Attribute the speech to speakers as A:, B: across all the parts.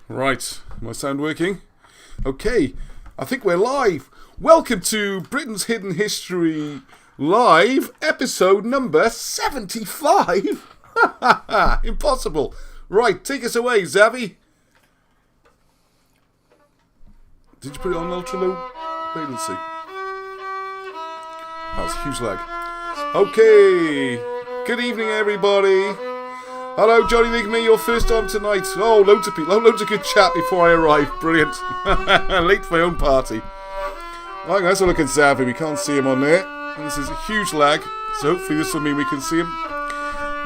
A: Right, my sound working? Okay, I think we're live. Welcome to Britain's Hidden History Live, episode number 75. Impossible. Right, take us away, Zavi. Did you put it on ultra low latency? That was a huge lag. Okay, good evening, everybody. Hello, Johnny Nigme, you're first on tonight. Oh, loads of people. Oh, loads of good chat before I arrive. Brilliant. Late for my own party. Right, let's have a look at Zavi. We can't see him on there. And this is a huge lag, so hopefully this will mean we can see him.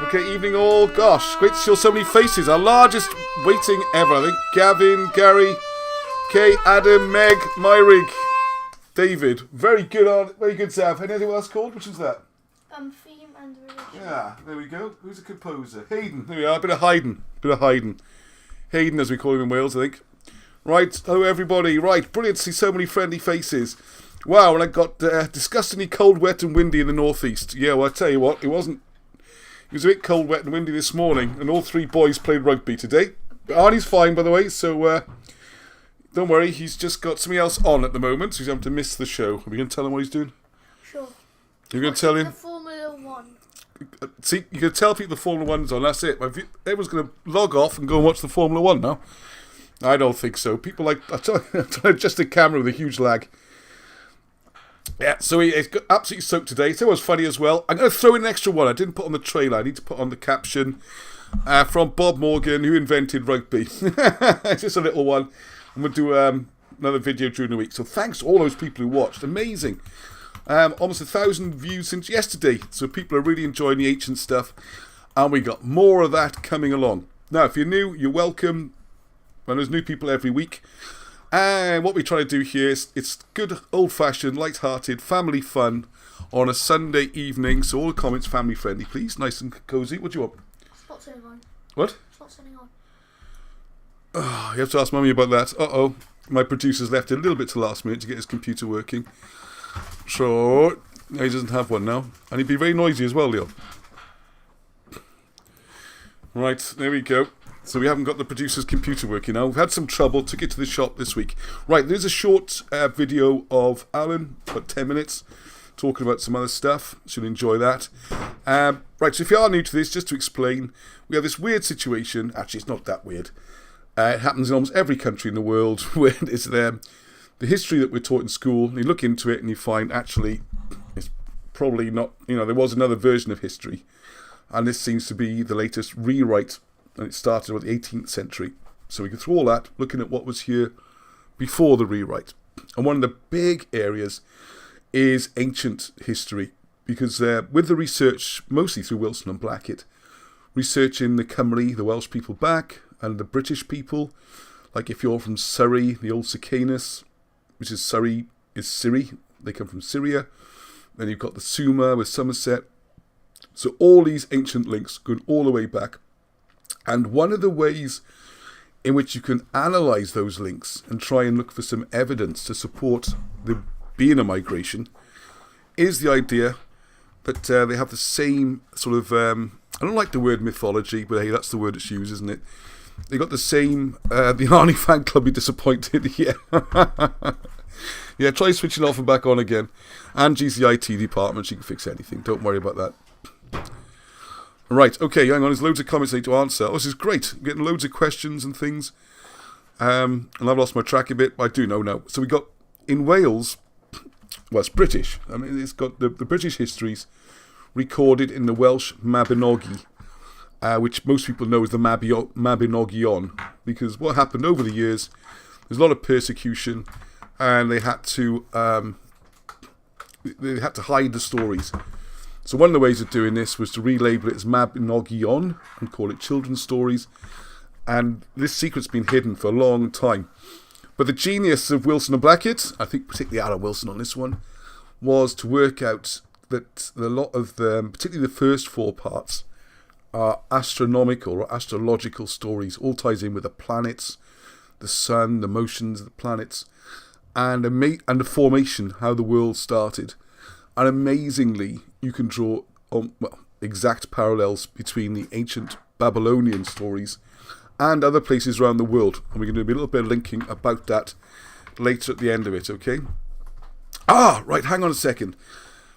A: Okay, evening all. Gosh, great to see so many faces. Our largest waiting ever, I think. Gavin, Gary, Kay, Adam, Meg, Myrig, David. Very good, Zav. Anything else called? Which is that?
B: Theme and religion.
A: Yeah, there we go. Who's a composer? Hayden. There we are. A bit of Hayden. Hayden, as we call him in Wales, I think. Right. Hello, everybody. Right. Brilliant to see so many friendly faces. Wow, and I got disgustingly cold, wet and windy in the northeast. Yeah, well, I tell you what, it was a bit cold, wet and windy this morning, and all three boys played rugby today. But Arnie's fine, by the way, so don't worry. He's just got something else on at the moment, so he's having to miss the show. Are we going to tell him what he's doing?
B: Sure.
A: You're going to tell him?
B: The Formula 1.
A: See, you can tell people the Formula 1's on, that's it. Everyone's going to log off and go and watch the Formula 1 now. I don't think so. People like... I'm trying to adjust the camera with a huge lag. Yeah, so it's got absolutely soaked today. It's always funny as well. I'm going to throw in an extra one. I didn't put on the trailer. I need to put on the caption from Bob Morgan, who invented rugby. It's just a little one. I'm going to do another video during the week. So thanks to all those people who watched. Amazing. Almost 1,000 views since yesterday, so people are really enjoying the ancient stuff, and we got more of that coming along. Now, if you're new, you're welcome. Well, there's new people every week, and what we try to do here is it's good, old-fashioned, light-hearted, family fun on a Sunday evening. So all the comments family-friendly, please, nice and cosy. What do you want?
B: It's not turning on.
A: What?
B: It's not turning on.
A: Oh, you have to ask Mummy about that. Uh-oh, my producer's left it a little bit to last minute to get his computer working. So, no, he doesn't have one now. And he'd be very noisy as well, Leo. Right, there we go. So we haven't got the producer's computer working now. We've had some trouble, took it to the shop this week. Right, there's a short video of Alan, about 10 minutes, talking about some other stuff. Should enjoy that. Right, so if you are new to this, just to explain, we have this weird situation. Actually, it's not that weird. It happens in almost every country in the world where it's there. The history that we're taught in school, and you look into it and you find actually it's probably not, there was another version of history. And this seems to be the latest rewrite, and it started with the 18th century. So we go through all that, looking at what was here before the rewrite. And one of the big areas is ancient history, because with the research, mostly through Wilson and Blackett, researching the Cymry, the Welsh people back, and the British people, like if you're from Surrey, the old Sicanus, which is Surrey, is Syri. They come from Syria. Then you've got the Sumer with Somerset. So all these ancient links going all the way back. And one of the ways in which you can analyse those links and try and look for some evidence to support there being a migration is the idea that they have the same sort of... I don't like the word mythology, but hey, that's the word it's used, isn't it? They got the same, the Arnie fan club be disappointed, yeah. Yeah, try switching off and back on again. Angie's the IT department, she can fix anything, don't worry about that. Right, okay, hang on, there's loads of comments I need to answer. Oh, this is great, I'm getting loads of questions and things. And I've lost my track a bit, but I do know now. So we got, in Wales, well, it's British. I mean, it's got the British histories recorded in the Welsh Mabinogi. Which most people know as the Mabinogion, because what happened over the years, there's a lot of persecution, and they had to hide the stories. So one of the ways of doing this was to relabel it as Mabinogion and call it children's stories, and this secret's been hidden for a long time. But the genius of Wilson and Blackett, I think particularly Alan Wilson on this one, was to work out that a lot of them, particularly the first four parts, are astronomical or astrological stories, all ties in with the planets, the sun, the motions of the planets, and the formation, how the world started. And amazingly, you can draw exact parallels between the ancient Babylonian stories and other places around the world. And we're going to do a little bit of linking about that later at the end of it, okay? Right, hang on a second.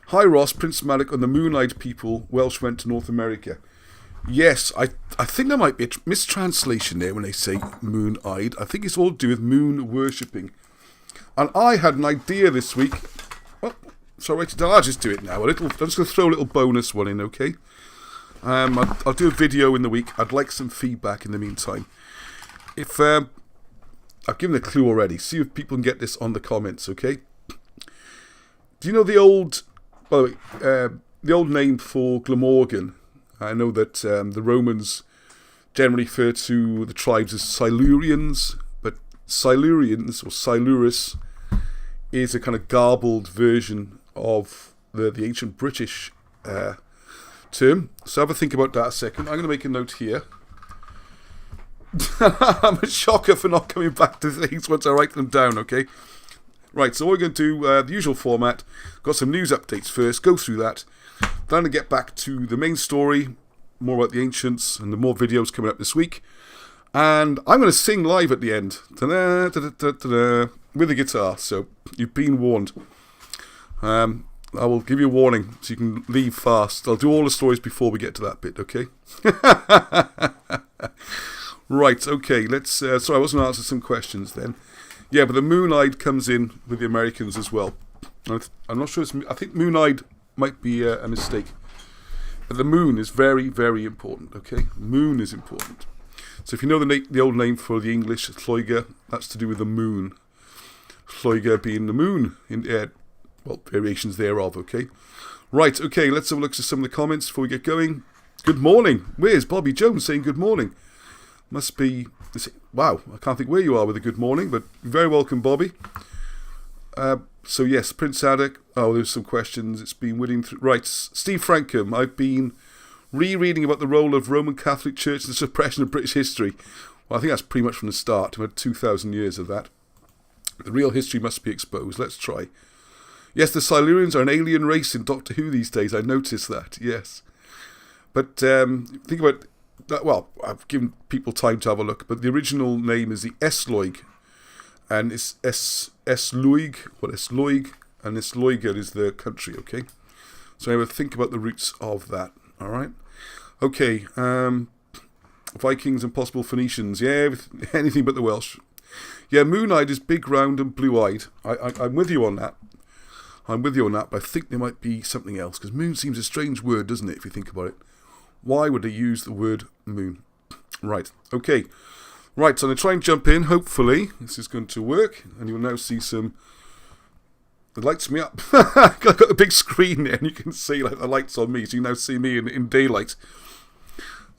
A: Hi Ross, Prince Malik and the Moon-Eyed people, Welsh went to North America. Yes, I think there might be a mistranslation there when they say moon-eyed. I think it's all to do with moon worshipping. And I had an idea this week. Oh, sorry, I'll just do it now. I'm just going to throw a little bonus one in, okay? I'll do a video in the week. I'd like some feedback in the meantime. If I've given a clue already. See if people can get this on the comments, okay? Do you know the old name for Glamorgan? I know that the Romans generally refer to the tribes as Silurians, but Silurians or Silurus is a kind of garbled version of the ancient British term. So have a think about that a second. I'm going to make a note here. I'm a shocker for not coming back to things once I write them down, okay? Right, so we're going to do the usual format. Got some news updates first, go through that. Then to get back to the main story, more about the ancients, and the more videos coming up this week. And I'm going to sing live at the end, ta-da, ta-da, ta-da, with the guitar, so you've been warned. I will give you a warning, so you can leave fast. I'll do all the stories before we get to that bit, okay? Right, okay, let's... sorry, I was going to answer some questions then. Yeah, but the moon-eyed comes in with the Americans as well. I'm not sure I think moon-eyed might be a mistake. But the moon is very, very important, okay? Moon is important. So if you know the old name for the English, Lloegr, that's to do with the moon. Lloegr being the moon, variations thereof, okay? Right, okay, let's have a look at some of the comments before we get going. Good morning. Where's Bobby Jones saying good morning? Must be... Wow, I can't think where you are with a good morning, but very welcome, Bobby. So yes, Prince Adek. Oh, there's some questions. It's been whittling through. Right, Steve Frankham. I've been rereading about the role of Roman Catholic Church in the suppression of British history. Well, I think that's pretty much from the start. We had 2,000 years of that. The real history must be exposed. Let's try. Yes, the Silurians are an alien race in Doctor Who these days. I noticed that. Yes, but think about that. Well, I've given people time to have a look, but the original name is the Esloig. And it's Esloig, and Lloegr is the country, okay? So I would think about the roots of that, alright? Okay, Vikings and possible Phoenicians, yeah, anything but the Welsh. Yeah, moon-eyed is big, round and blue-eyed. I'm with you on that. But I think there might be something else, because moon seems a strange word, doesn't it, if you think about it? Why would they use the word moon? Right, okay. Right, so I'm going to try and jump in. Hopefully, this is going to work. And you'll now see some... It lights me up. I've got a big screen there, and you can see like the lights on me. So you now see me in daylight.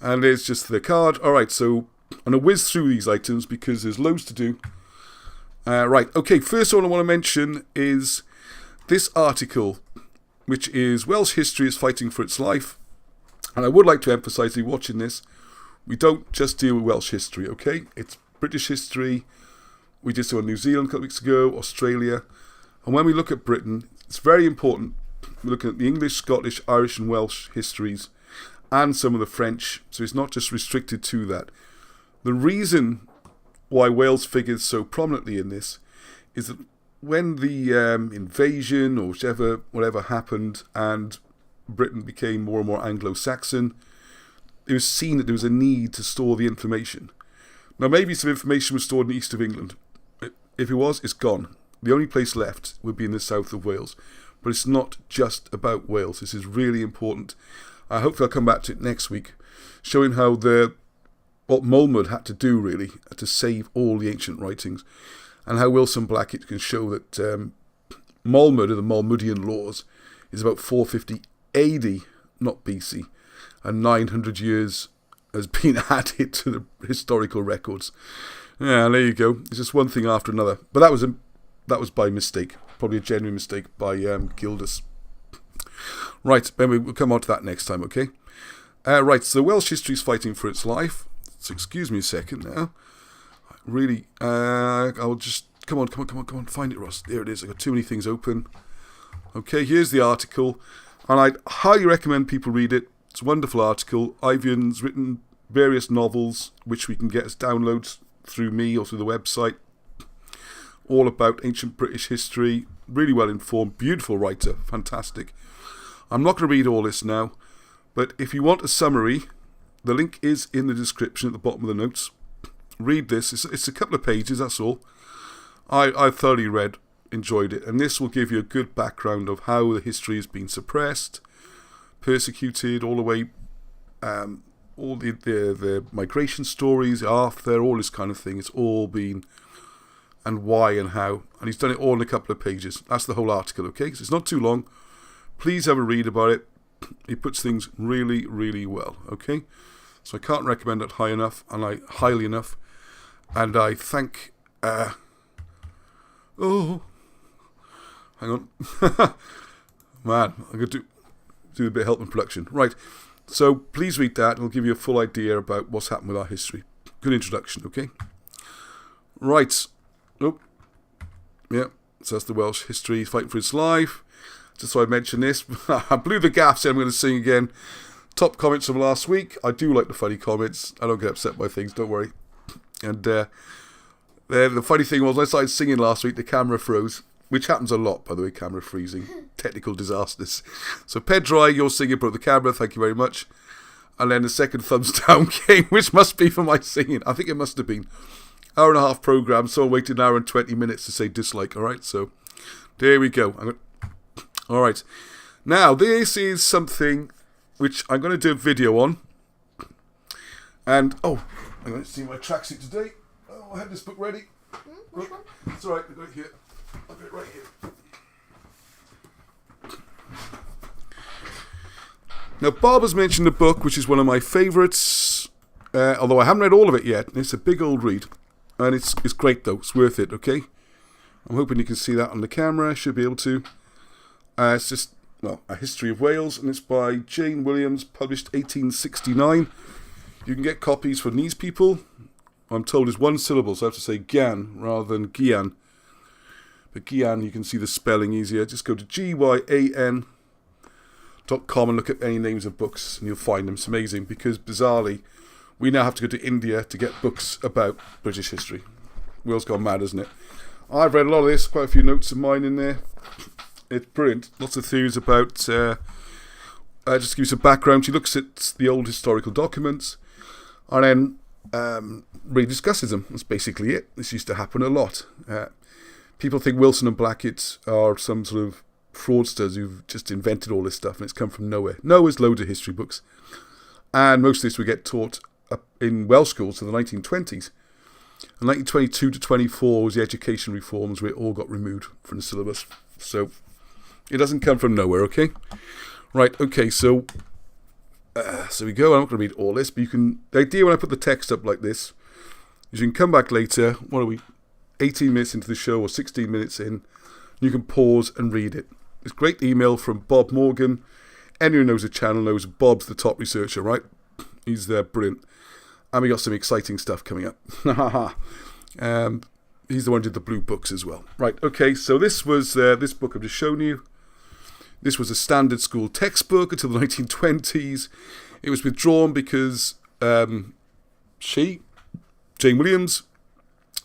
A: And there's just the card. All right, so I'm going to whiz through these items because there's loads to do. Right, okay, first one I want to mention is this article, which is Welsh history is fighting for its life. And I would like to emphasise, if you're watching this, we don't just deal with Welsh history, okay? It's British history. We just saw New Zealand a couple of weeks ago, Australia. And when we look at Britain, it's very important. We're looking at the English, Scottish, Irish and Welsh histories and some of the French. So it's not just restricted to that. The reason why Wales figures so prominently in this is that when the invasion or whatever happened and Britain became more and more Anglo-Saxon, it was seen that there was a need to store the information. Now, maybe some information was stored in the east of England. If it was, it's gone. The only place left would be in the south of Wales. But it's not just about Wales. This is really important. Hopefully I'll come back to it next week, showing how what Mulmud had to do, really, to save all the ancient writings, and how Wilson Blackett can show that Mulmud, or the Mulmudian laws, is about 450 AD, not BC. And 900 years has been added to the historical records. Yeah, there you go. It's just one thing after another. But that was by mistake. Probably a genuine mistake by Gildas. Right, then we'll come on to that next time, okay? Right, so Welsh history is fighting for its life. So excuse me a second now. Really, I'll just... Come on. Find it, Ross. There it is. I've got too many things open. Okay, here's the article. And I'd highly recommend people read it. It's a wonderful article. Ivian's written various novels which we can get as downloads through me or through the website, all about ancient British history. Really well informed, beautiful writer, fantastic. I'm not going to read all this now, but if you want a summary, the link is in the description at the bottom of the notes. Read this. It's a couple of pages, that's all. I thoroughly enjoyed it, and this will give you a good background of how the history has been suppressed, persecuted, all the way, all the migration stories, Arthur, all this kind of thing. It's all been, and why and how, and he's done it all in a couple of pages. That's the whole article, okay? So it's not too long. Please have a read about it. He puts things really, really well, okay? So I can't recommend it highly enough, and I thank, hang on, man, I'm going to do a bit of help in production. Right, so please read that, and it'll give you a full idea about what's happened with our history. Good introduction, okay? Right, yeah, so that's the Welsh history, fighting for its life. Just so I mentioned this, I blew the gaff, so I'm going to sing again. Top comments from last week. I do like the funny comments. I don't get upset by things, don't worry. And the funny thing was, when I started singing last week, the camera froze, which happens a lot, by the way, camera freezing. Technical disasters. So Pedro, you're singing, broke the camera, thank you very much. And then the second thumbs down came, which must be for my singing. I think it must have been. Hour and a half program, so I waited an hour and 20 minutes to say dislike, alright? So, there we go. Alright, now this is something which I'm going to do a video on. And, I'm going to see my tracksuit today. Oh, I had this book ready.
B: Which one?
A: It's alright, I've got it here. I've got it right here. Now, Bob has mentioned a book which is one of my favourites, although I haven't read all of it yet. It's a big old read. And it's great though, it's worth it, okay? I'm hoping you can see that on the camera, I should be able to. It's just, A History of Wales, and it's by Jane Williams, published 1869. You can get copies from these people. I'm told it's one syllable, so I have to say Gian rather than Gian. But Gian, you can see the spelling easier. Just go to gyan.com and look at any names of books, and you'll find them. It's amazing, because bizarrely, we now have to go to India to get books about British history. World's gone mad, isn't it? I've read a lot of this, quite a few notes of mine in there. It's brilliant. Lots of theories about, just to give you some background, she looks at the old historical documents and then really discusses them. That's basically it. This used to happen a lot. People think Wilson and Blackett are some sort of fraudsters who've just invented all this stuff and it's come from nowhere. No, there's loads of history books. And most of this we get taught in Welsh schools in the 1920s. And 1922 to 24 was the education reforms where it all got removed from the syllabus. So it doesn't come from nowhere, okay? Right, okay, so we go. I'm not going to read all this, but you can. The idea when I put the text up like this is you can come back later. What are we? 18 minutes into the show or 16 minutes in, you can pause and read it. It's a great email from Bob Morgan. Anyone who knows the channel knows Bob's the top researcher, right? He's brilliant. And we got some exciting stuff coming up. He's the one who did the blue books as well. Right, okay, so this was this book I've just shown you. This was a standard school textbook until the 1920s. It was withdrawn because Jane Williams,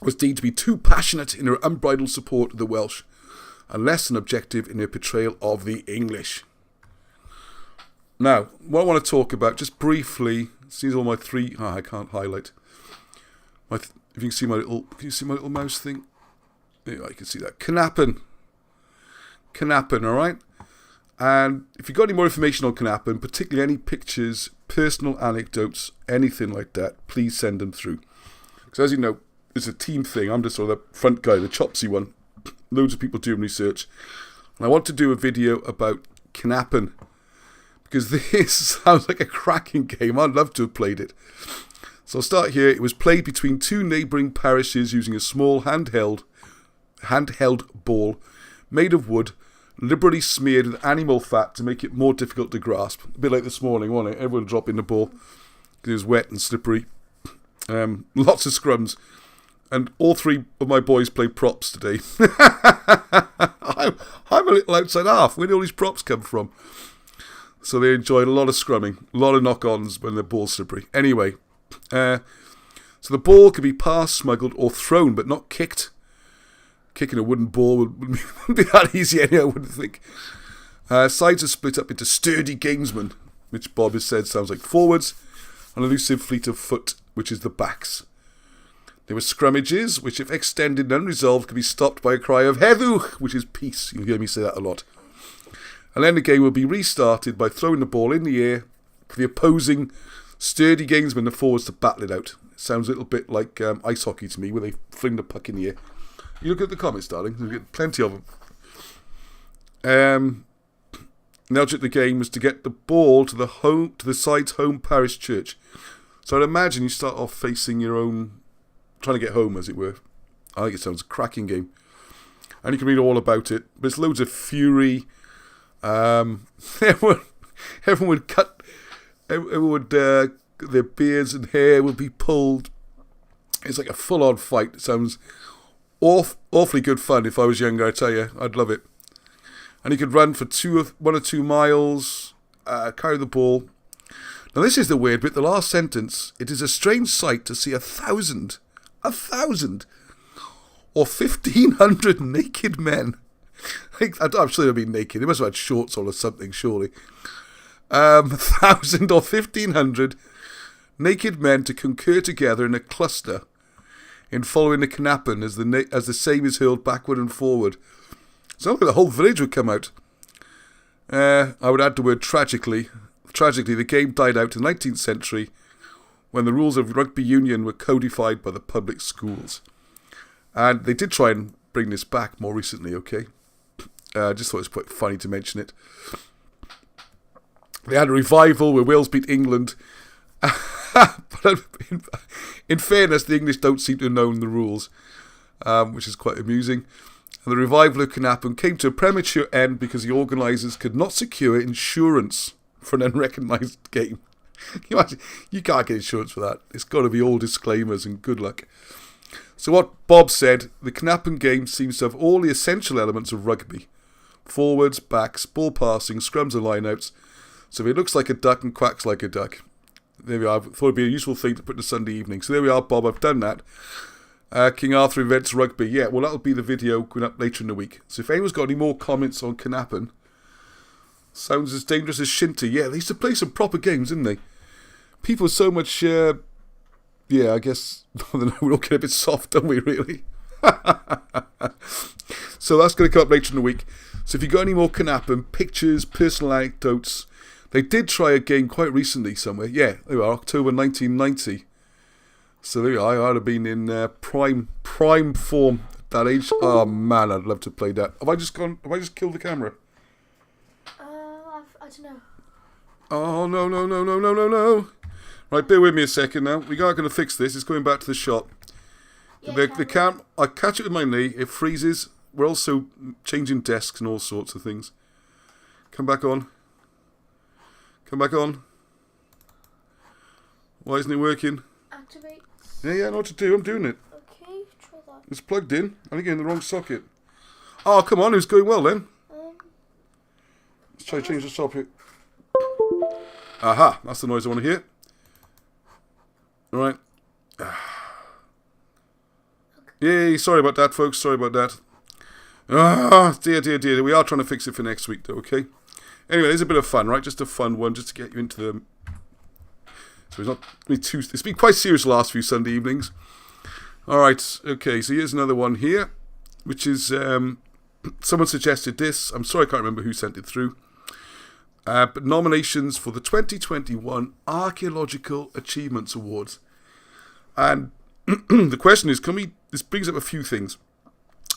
A: was deemed to be too passionate in her unbridled support of the Welsh and less than objective in her portrayal of the English. Now, what I want to talk about, just briefly, see all my three. I can't highlight. If you can see my little mouse thing, yeah, I can see that. Knapping, all right. And if you've got any more information on knapping, particularly any pictures, personal anecdotes, anything like that, please send them through. Because as you know, it's a team thing. I'm just sort of the front guy, the chopsy one. Loads of people doing research. And I want to do a video about knapping, because this sounds like a cracking game. I'd love to have played it. So I'll start here. It was played between two neighbouring parishes using a small handheld ball made of wood, liberally smeared with animal fat to make it more difficult to grasp. A bit like this morning, wasn't it? Everyone dropping the ball because it was wet and slippery. Lots of scrums. And all three of my boys played props today. I'm a little outside half. Where do all these props come from? So they enjoyed a lot of scrumming, a lot of knock-ons when the ball's slippery. Anyway, So the ball can be passed, smuggled, or thrown, but not kicked. Kicking a wooden ball wouldn't be that easy anyway, I wouldn't think. Sides are split up into sturdy gamesmen, which Bob has said sounds like forwards, and elusive fleet of foot, which is the backs. There were scrummages, which if extended and unresolved could be stopped by a cry of Heddwch, which is peace. You'll hear me say that a lot. And then the game will be restarted by throwing the ball in the air for the opposing sturdy gamesmen, the forwards, to battle it out. It sounds a little bit like ice hockey to me, where they fling the puck in the air. You look at the comments, darling. There's plenty of them. The object of the game was to get the ball to the side's home parish church. So I'd imagine you start off facing your own, trying to get home, as it were. I think it sounds a cracking game. And you can read all about it. But it's loads of fury. Everyone would cut. Everyone would, their beards and hair would be pulled. It's like a full-on fight. It sounds awfully good fun. If I was younger, I tell you, I'd love it. And you could run for 1 or 2 miles, carry the ball. Now this is the weird bit, the last sentence. It is a strange sight to see 1,000, or 1,500 naked men. I'm sure they'll be naked. They must have had shorts on or something, surely. 1,000 or 1,500 naked men to concur together in a cluster in following the knapping as the same is hurled backward and forward. So the whole village would come out. I would add the word tragically. Tragically, the game died out in the 19th century when the rules of rugby union were codified by the public schools. And they did try and bring this back more recently, okay? I just thought it was quite funny to mention it. They had a revival where Wales beat England. But in fairness, the English don't seem to have known the rules, which is quite amusing. And the revival of knapping came to a premature end because the organisers could not secure insurance for an unrecognised game. You can't get insurance for that. It's got to be all disclaimers and good luck. So what Bob said, the knapping game seems to have all the essential elements of rugby. Forwards, backs, ball passing, scrums and lineouts. So if it looks like a duck and quacks like a duck. There we are. I thought it'd be a useful thing to put in a Sunday evening. So there we are, Bob. I've done that. King Arthur invents rugby. Yeah, well, that'll be the video going up later in the week. So if anyone's got any more comments on knapping, sounds as dangerous as shinty. Yeah, they used to play some proper games, didn't they? People so much, yeah, I guess, I don't know, we're all getting a bit soft, don't we, really? So that's going to come up later in the week. So if you've got any more knapping, pictures, personal anecdotes, they did try a game quite recently somewhere. Yeah, there we are, October 1990. So there we are. I'd have been in prime form at that age. Oh man, I'd love to play that. Have I just killed the camera?
B: I don't know.
A: Oh no. Right, bear with me a second now. We are going to fix this. It's going back to the shop.
B: Yeah,
A: I catch it with my knee. It freezes. We're also changing desks and all sorts of things. Come back on. Why isn't it working?
B: Activate.
A: Yeah, I know what to do. I'm doing it.
B: Okay, try that.
A: It's plugged in. I think in the wrong socket. Oh, come on. It was going well then. Let's try to change the socket. Aha. That's the noise I want to hear. All right. Yay. Sorry about that, folks. Sorry about that. Ah, dear. We are trying to fix it for next week, though, okay? Anyway, it's a bit of fun, right? Just a fun one, just to get you into the... So it's not it's been quite serious the last few Sunday evenings. All right, okay, so here's another one here, which is... someone suggested this. I'm sorry I can't remember who sent it through. But nominations for the 2021 Archaeological Achievements Awards. And the question is, this brings up a few things.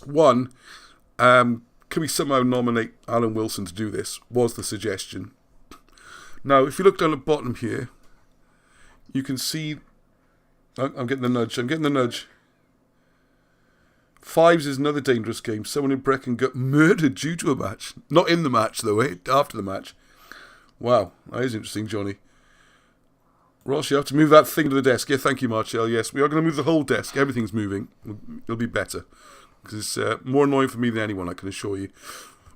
A: One, can we somehow nominate Alan Wilson to do this, was the suggestion. Now, if you look down the bottom here, you can see... I'm getting the nudge. Fives is another dangerous game. Someone in Brecon got murdered due to a match. Not in the match, though, after the match. Wow, that is interesting, Johnny. Ross, you have to move that thing to the desk. Yeah, thank you, Marshall. Yes, we are going to move the whole desk. Everything's moving. It'll be better. Because it's more annoying for me than anyone, I can assure you.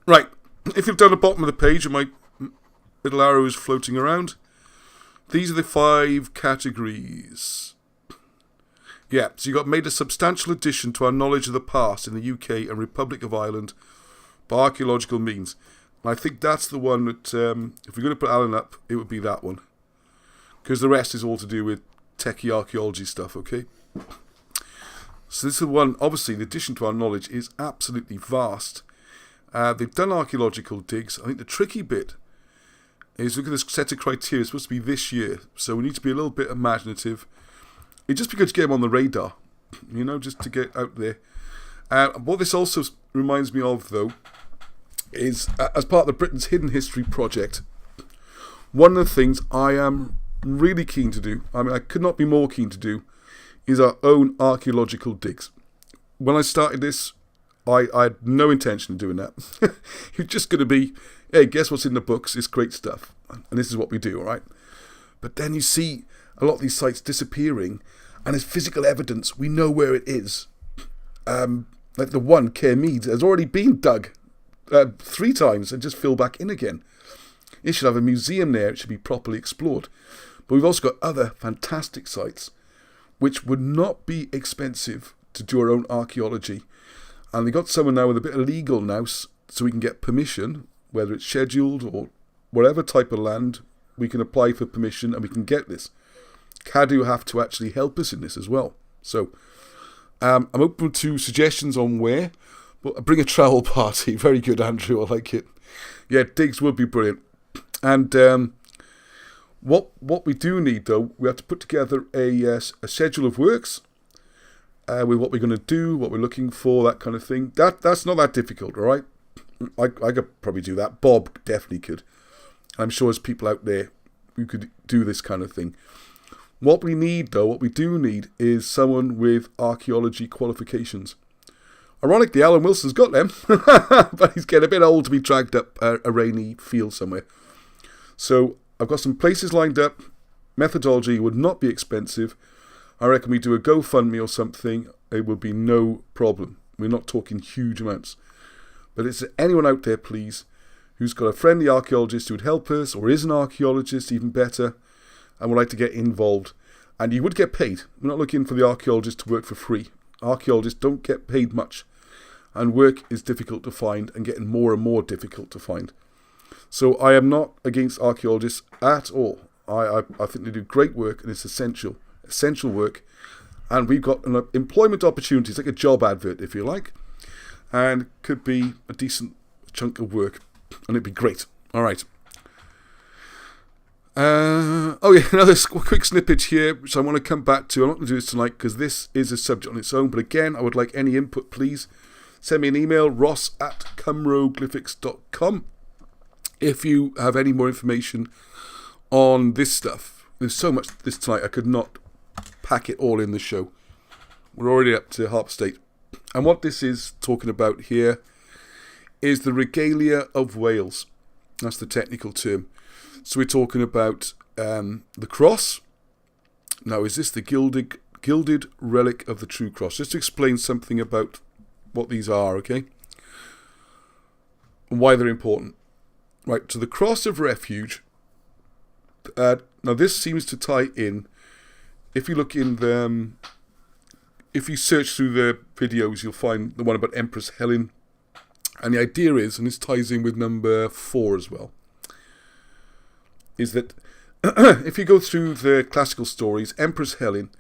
A: Right, if you've done the bottom of the page and my little arrow is floating around, these are the 5 categories. Yeah, so you got made a substantial addition to our knowledge of the past in the UK and Republic of Ireland by archaeological means. And I think that's the one that, if we're going to put Alan up, it would be that one. Because the rest is all to do with techie archaeology stuff, okay? So this is the one, obviously, the addition to our knowledge is absolutely vast. They've done archaeological digs. I think the tricky bit is, look at this set of criteria, it's supposed to be this year. So we need to be a little bit imaginative. It'd just be good to get them on the radar, you know, just to get out there. What this also reminds me of, though, is as part of the Britain's Hidden History project, one of the things I am really keen to do, I mean, I could not be more keen to do, is our own archaeological digs. When I started this, I had no intention of doing that. It's just going to be, hey, guess what's in the books? It's great stuff. And this is what we do, all right? But then you see a lot of these sites disappearing, and as physical evidence, we know where it is. Like the one, Caermead, has already been dug 3 times and just filled back in again. It should have a museum there. It should be properly explored. But we've also got other fantastic sites which would not be expensive to do our own archaeology. And they got someone now with a bit of legal nous, so we can get permission, whether it's scheduled or whatever type of land, we can apply for permission and we can get this. Cadw have to actually help us in this as well. So I'm open to suggestions on where, but bring a travel party. Very good, Andrew. I like it. Yeah, digs would be brilliant. And what we do need, though, we have to put together a schedule of works with what we're going to do, what we're looking for, that kind of thing. That's not that difficult, all right? I could probably do that. Bob definitely could. I'm sure there's people out there who could do this kind of thing. What we need, though, what we do need is someone with archaeology qualifications. Ironically, Alan Wilson's got them, but he's getting a bit old to be dragged up a rainy field somewhere. So I've got some places lined up. Methodology would not be expensive. I reckon we do a GoFundMe or something. It would be no problem. We're not talking huge amounts. But is there anyone out there, please, who's got a friendly archaeologist who would help us, or is an archaeologist, even better, and would like to get involved? And you would get paid. We're not looking for the archaeologist to work for free. Archaeologists don't get paid much. And work is difficult to find and getting more and more difficult to find. So I am not against archaeologists at all. I think they do great work and it's essential work. And we've got an employment opportunities, like a job advert, if you like. And could be a decent chunk of work. And it'd be great. All right. Another quick snippet here, which I want to come back to. I'm not going to do this tonight because this is a subject on its own. But again, I would like any input, please. Send me an email, ross@cymroglyphics.com, if you have any more information on this stuff. There's so much this tonight, I could not pack it all in the show. We're already up to half state. And what this is talking about here is the Regalia of Wales. That's the technical term. So we're talking about the cross. Now, is this the gilded relic of the true cross? Just to explain something about what these are, okay? And why they're important. Right, so the cross of refuge. Now this seems to tie in. If you look in if you search through the videos, you'll find the one about Empress Helen. And the idea is, and this ties in with number 4 as well, is that if you go through the classical stories, Empress Helen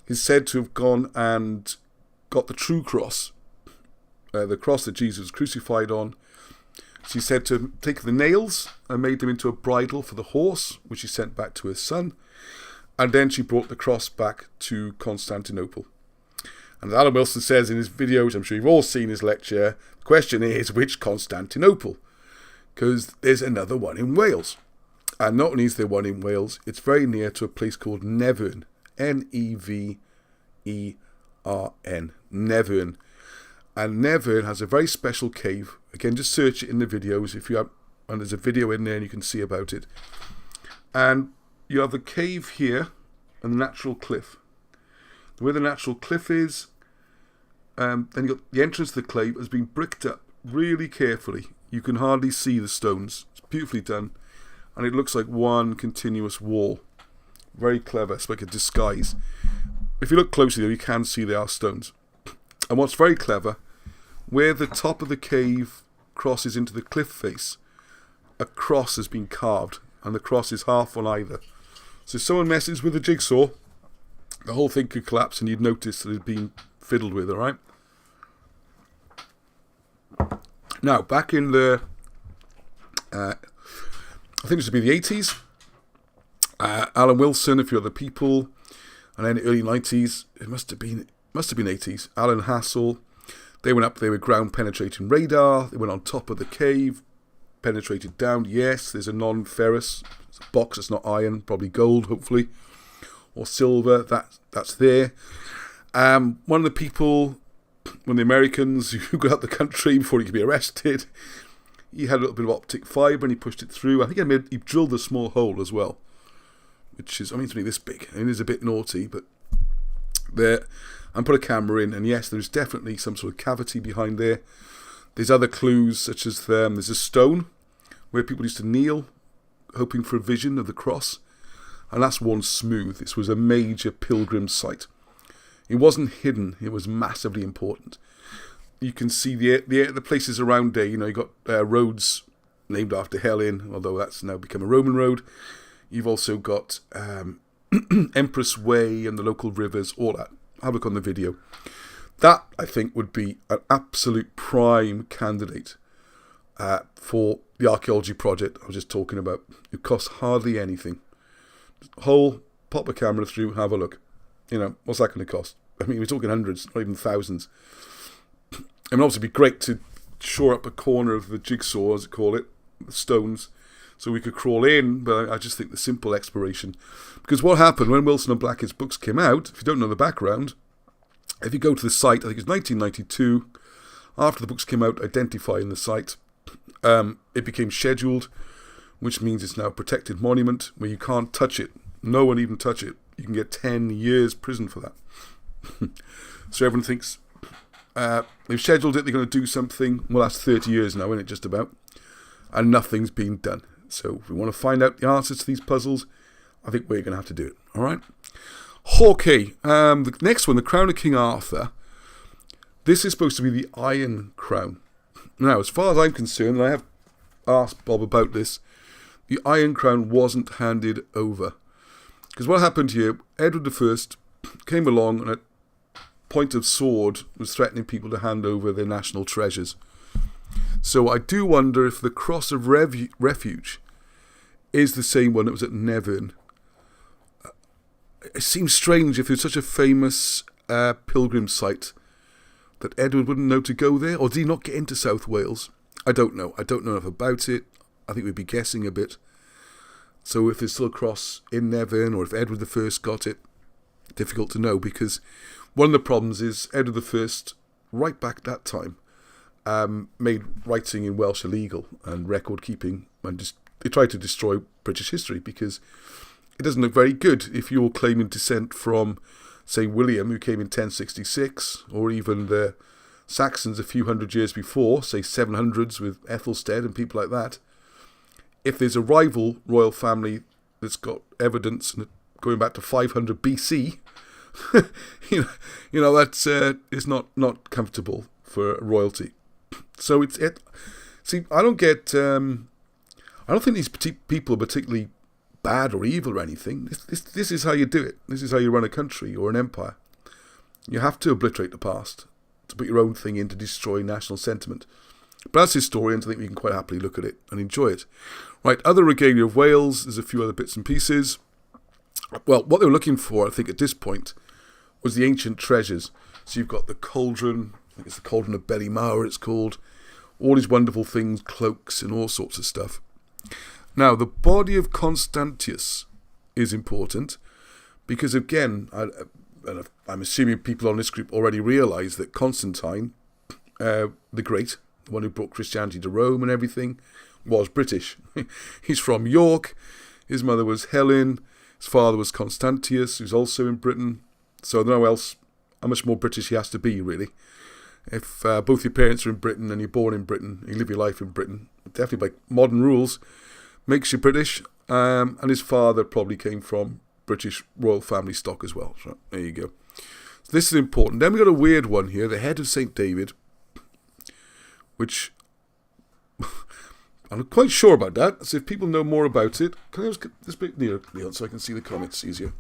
A: is said to have gone and got the true cross, the cross that Jesus was crucified on. She said to take the nails and made them into a bridle for the horse, which she sent back to her son. And then she brought the cross back to Constantinople. And as Alan Wilson says in his video, which I'm sure you've all seen his lecture, the question is, which Constantinople? Because there's another one in Wales. And not only is there one in Wales, it's very near to a place called Nevern. Nevern. Nevern. And Nevern has a very special cave. Again, just search it in the videos if you have, and there's a video in there and you can see about it. And you have the cave here and the natural cliff. Where the natural cliff is, then you've got the entrance to the cave has been bricked up really carefully. You can hardly see the stones. It's beautifully done. And it looks like one continuous wall. Very clever. It's like a disguise. If you look closely, though, you can see they are stones. And what's very clever, where the top of the cave crosses into the cliff face, a cross has been carved, and the cross is half on either. So if someone messes with a jigsaw, the whole thing could collapse, and you'd notice that it had been fiddled with, all right? Now, back in the, I think this would be the 80s, Alan Wilson, a few other people, and then the early 90s, it must have been 80s, Alan Hassel, they went up there with ground-penetrating radar, they went on top of the cave, penetrated down. Yes, there's a non-ferrous box that's not iron, probably gold, hopefully, or silver, that's there. One of the people, one of the Americans who got out the country before he could be arrested, he had a little bit of optic fibre and he pushed it through. I think he drilled a small hole as well, which is, it's only this big. It is a bit naughty, but there, and put a camera in, and yes, there's definitely some sort of cavity behind there. There's other clues, such as there's a stone where people used to kneel, hoping for a vision of the cross, and that's worn smooth. This was a major pilgrim site. It wasn't hidden, it was massively important. You can see the places around there, you got roads named after Helen, although that's now become a Roman road. You've also got Empress Way and the local rivers, all that. Have a look on the video. That, I think, would be an absolute prime candidate for the archaeology project I was just talking about. It costs hardly anything. Pop a camera through, have a look. What's that going to cost? We're talking hundreds, not even thousands. And obviously it'd be great to shore up a corner of the jigsaw, as they call it, the stones, so we could crawl in, but I just think the simple exploration. Because what happened when Wilson and Blackett's books came out, if you don't know the background, if you go to the site, I think it's 1992, after the books came out identifying the site, it became scheduled, which means it's now a protected monument where you can't touch it. No one even touch it. You can get 10 years prison for that. So everyone thinks they've scheduled it, they're going to do something. Well, that's 30 years now, isn't it, just about? And nothing's been done. So if we want to find out the answers to these puzzles, I think we're going to have to do it. All right? Okay, the next one, the Crown of King Arthur. This is supposed to be the Iron Crown. Now, as far as I'm concerned, and I have asked Bob about this, the Iron Crown wasn't handed over. Because what happened here, Edward I came along and at point of sword was threatening people to hand over their national treasures. So I do wonder if the Cross of Refuge is the same one that was at Nevern. It seems strange if there's such a famous pilgrim site that Edward wouldn't know to go there, or did he not get into South Wales? I don't know. I don't know enough about it. I think we'd be guessing a bit. So if there's still a cross in Nevern, or if Edward I got it, difficult to know, because one of the problems is Edward I, right back at that time, made writing in Welsh illegal and record keeping, and just they tried to destroy British history because it doesn't look very good if you're claiming descent from, say, William, who came in 1066, or even the Saxons a few hundred years before, say 700s with Aethelstan and people like that. If there's a rival royal family that's got evidence going back to 500 BC, that's is not comfortable for royalty. So see, I don't think these people are particularly bad or evil or anything. This is how you do it. This is how you run a country or an empire. You have to obliterate the past to put your own thing in to destroy national sentiment. But as historians, I think we can quite happily look at it and enjoy it. Right, other Regalia of Wales, there's a few other bits and pieces. Well, what they were looking for, I think, at this point, was the ancient treasures. So you've got the cauldron, I think it's the cauldron of Bellymawr it's called, all these wonderful things, cloaks and all sorts of stuff. Now, the body of Constantius is important because, again, I'm assuming people on this group already realise that Constantine, the Great, the one who brought Christianity to Rome and everything, was British. He's from York, his mother was Helen, his father was Constantius, who's also in Britain, so I don't know how much more British he has to be, really. If both your parents are in Britain and you're born in Britain, you live your life in Britain, definitely by modern rules, makes you British, and his father probably came from British royal family stock as well. So there you go. So this is important. Then we got a weird one here, the head of St. David, which I'm not quite sure about that. So if people know more about it, can I just get this bit near Neil so I can see the comments easier?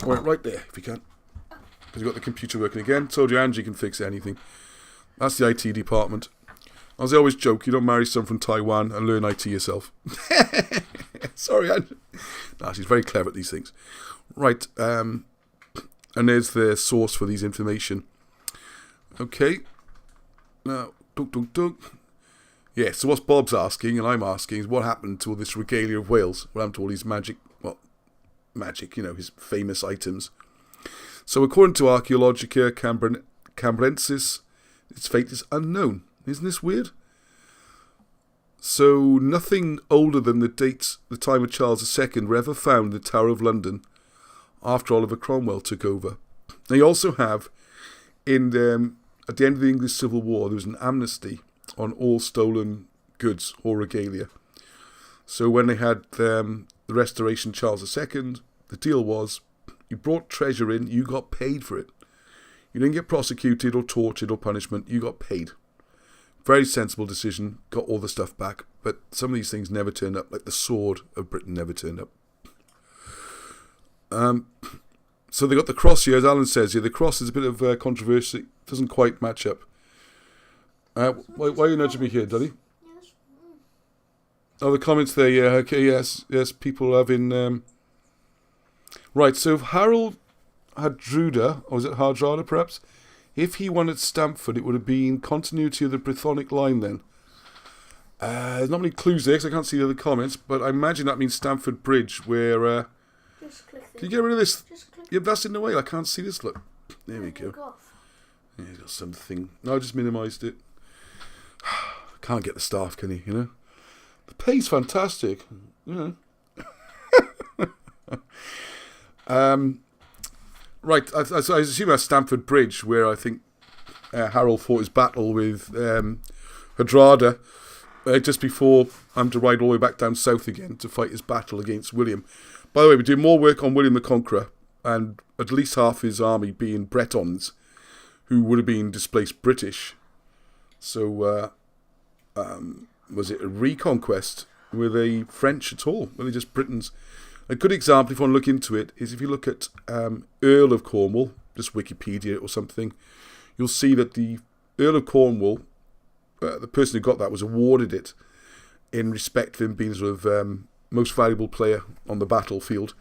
A: Right there, if you can. Because you've got the computer working again. Told you Angie can fix anything. That's the IT department. As I always joke, you don't marry someone from Taiwan and learn IT yourself. Sorry, Angie. No, she's very clever at these things. Right, and there's the source for these information. Okay. Now, yeah, so what's Bob's asking, and I'm asking, is what happened to all this regalia of Wales? What happened to all these magic, his famous items? So according to Archaeologica Cambrensis, its fate is unknown. Isn't this weird? So nothing older than the time of Charles II were ever found in the Tower of London after Oliver Cromwell took over. They also have, at the end of the English Civil War, there was an amnesty on all stolen goods or regalia. So when they had the Restoration Charles II, the deal was, you brought treasure in, you got paid for it. You didn't get prosecuted or tortured or punishment, you got paid. Very sensible decision, got all the stuff back, but some of these things never turned up, like the sword of Britain never turned up. So they got the cross here, as Alan says here. The cross is a bit of controversy, doesn't quite match up. Why are you nudging me here, Daddy? Oh, the comments there, yeah, okay, yes, people having... Right, so if Harold Hadruda, or was it Hardrada perhaps? If he won at Stamford, it would have been continuity of the Brythonic line then. There's not many clues there, because I can't see the other comments, but I imagine that means Stamford Bridge, where...
B: Just click
A: can you get rid of this?
B: Just click.
A: Yeah, that's in the way, I can't see this, look. There we go. Yeah, he's got something. No, I just minimised it. Can't get the staff, can he, The pay's fantastic, Right, I assume that's Stamford Bridge, where I think Harold fought his battle with Hardrada just before I'm to ride all the way back down south again to fight his battle against William. By the way, we did more work on William the Conqueror, and at least half his army being Bretons, who would have been displaced British. So, was it a reconquest? Were they French at all? Were they just Britons? A good example, if you want to look into it, is if you look at Earl of Cornwall, just Wikipedia or something, you'll see that the Earl of Cornwall, the person who got that was awarded it in respect of him being sort of most valuable player on the battlefield,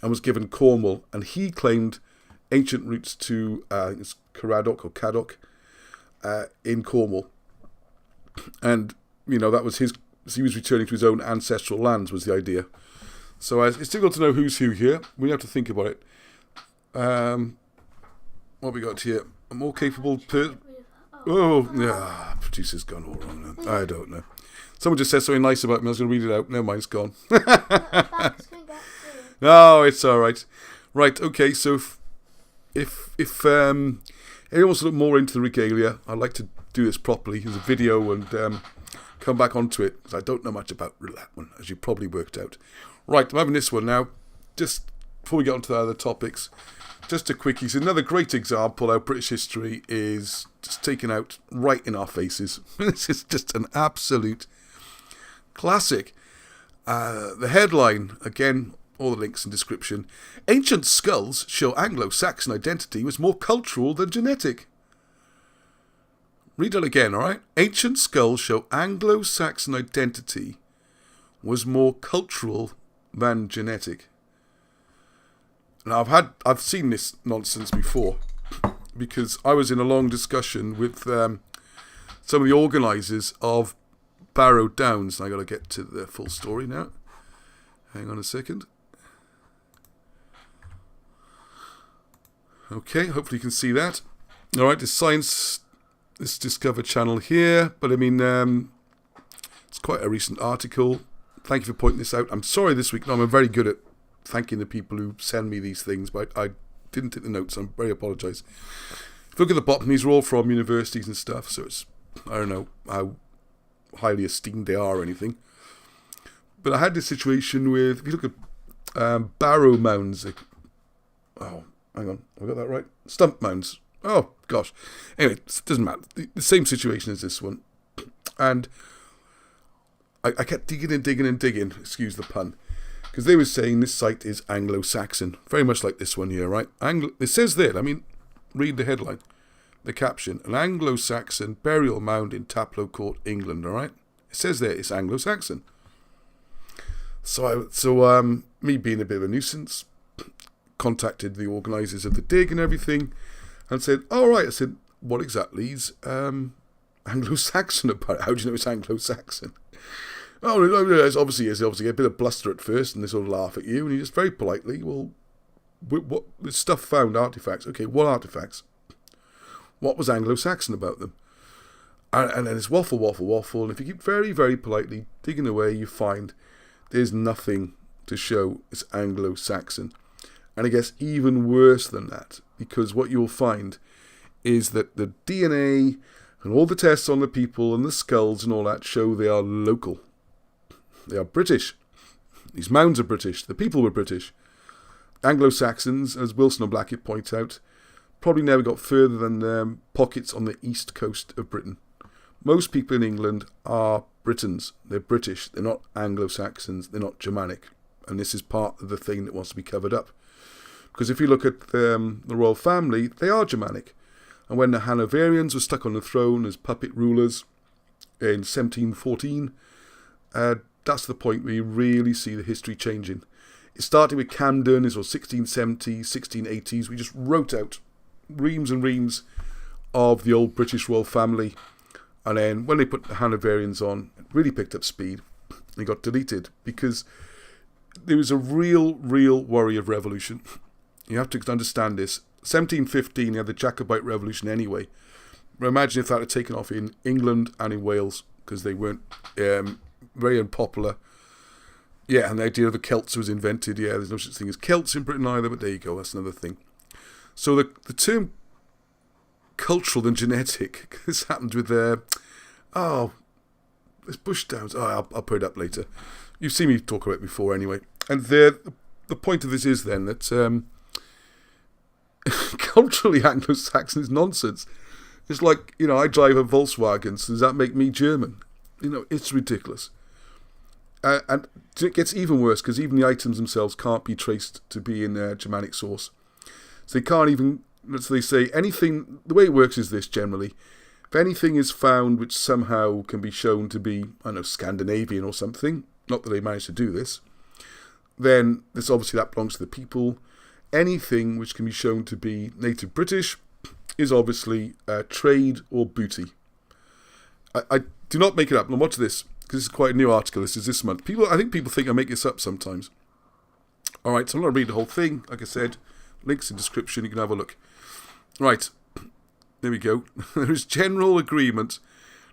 A: and was given Cornwall, and he claimed ancient roots to I think it's Caradoc or Caddoc in Cornwall, and that was his. He was returning to his own ancestral lands, was the idea. So it's difficult to know who's who here. We have to think about it. What have we got here? A more capable producer's gone all wrong now. I don't know. Someone just said something nice about me. I was going to read it out. Never mind, it's gone. No, it's all right. Right, okay, so if anyone wants to look more into the regalia, I'd like to do this properly as a video and come back onto it, because I don't know much about that one, as you probably worked out. Right, I'm having this one now. Just before we get on to the other topics, just a quickie. So another great example how British history is just taken out right in our faces. This is just an absolute classic. The headline, again, all the links in description. Ancient skulls show Anglo-Saxon identity was more cultural than genetic. Read that again, all right? Ancient skulls show Anglo-Saxon identity was more cultural than genetic. Now, I've seen this nonsense before, because I was in a long discussion with some of the organisers of Barrow Downs. I got to get to the full story now. Hang on a second. Okay, hopefully you can see that. All right, this Discover channel here, but I mean, it's quite a recent article. Thank you for pointing this out. I'm sorry this week. No, I'm very good at thanking the people who send me these things, but I didn't take the notes. I'm very apologise. If you look at the bottom, these are all from universities and stuff, so it's, I don't know how highly esteemed they are or anything. But I had this situation with, if you look at barrow mounds. Oh, hang on. Have I got that right? Stump mounds. Oh, gosh. Anyway, it doesn't matter. The same situation as this one. And I kept digging, excuse the pun, because they were saying this site is Anglo-Saxon, very much like this one here, right? It says there, read the headline, the caption, an Anglo-Saxon burial mound in Taplow Court, England, all right? It says there it's Anglo-Saxon. So me being a bit of a nuisance, contacted the organisers of the dig and everything, and said, all right, I said, what exactly is Anglo-Saxon about it? How do you know it's Anglo-Saxon? Oh, no, it's obviously a bit of bluster at first, and they sort of laugh at you, and you just very politely, well, what this stuff found artifacts. Okay, what artifacts? What was Anglo-Saxon about them? And then it's waffle, and if you keep very, very politely digging away, you find there's nothing to show it's Anglo-Saxon. And it gets even worse than that, because what you'll find is that the DNA and all the tests on the people and the skulls and all that show they are local. They are British. These mounds are British. The people were British. Anglo-Saxons, as Wilson and Blackett point out, probably never got further than pockets on the east coast of Britain. Most people in England are Britons. They're British. They're not Anglo-Saxons. They're not Germanic. And this is part of the thing that wants to be covered up. Because if you look at the royal family, they are Germanic. And when the Hanoverians were stuck on the throne as puppet rulers in 1714, that's the point where you really see the history changing. It started with Camden, it was 1670s, 1680s. We just wrote out reams and reams of the old British royal family. And then when they put the Hanoverians on, it really picked up speed. They got deleted because there was a real worry of revolution. You have to understand this. 1715, you had the Jacobite Revolution anyway. But imagine if that had taken off in England and in Wales, because they weren't very unpopular. Yeah, and the idea of the Celts was invented. Yeah, there's no such thing as Celts in Britain either, but there you go, that's another thing. So the term cultural and genetic, this happened with there's Bush Downs. Oh, I'll put it up later. You've seen me talk about it before anyway. And the point of this is then that culturally Anglo-Saxon is nonsense. It's like, I drive a Volkswagen, so does that make me German? It's ridiculous. And it gets even worse because even the items themselves can't be traced to be in a Germanic source. So they can't even, so they say anything, the way it works is this generally. If anything is found which somehow can be shown to be, Scandinavian or something, not that they managed to do this, then this obviously that belongs to the people. Anything which can be shown to be native British is obviously trade or booty. I do not make it up. Now watch this, because this is quite a new article. This is this month. I think people think I make this up sometimes. All right, so I'm not going to read the whole thing. Like I said, links in the description. You can have a look. Right, there we go. There is general agreement.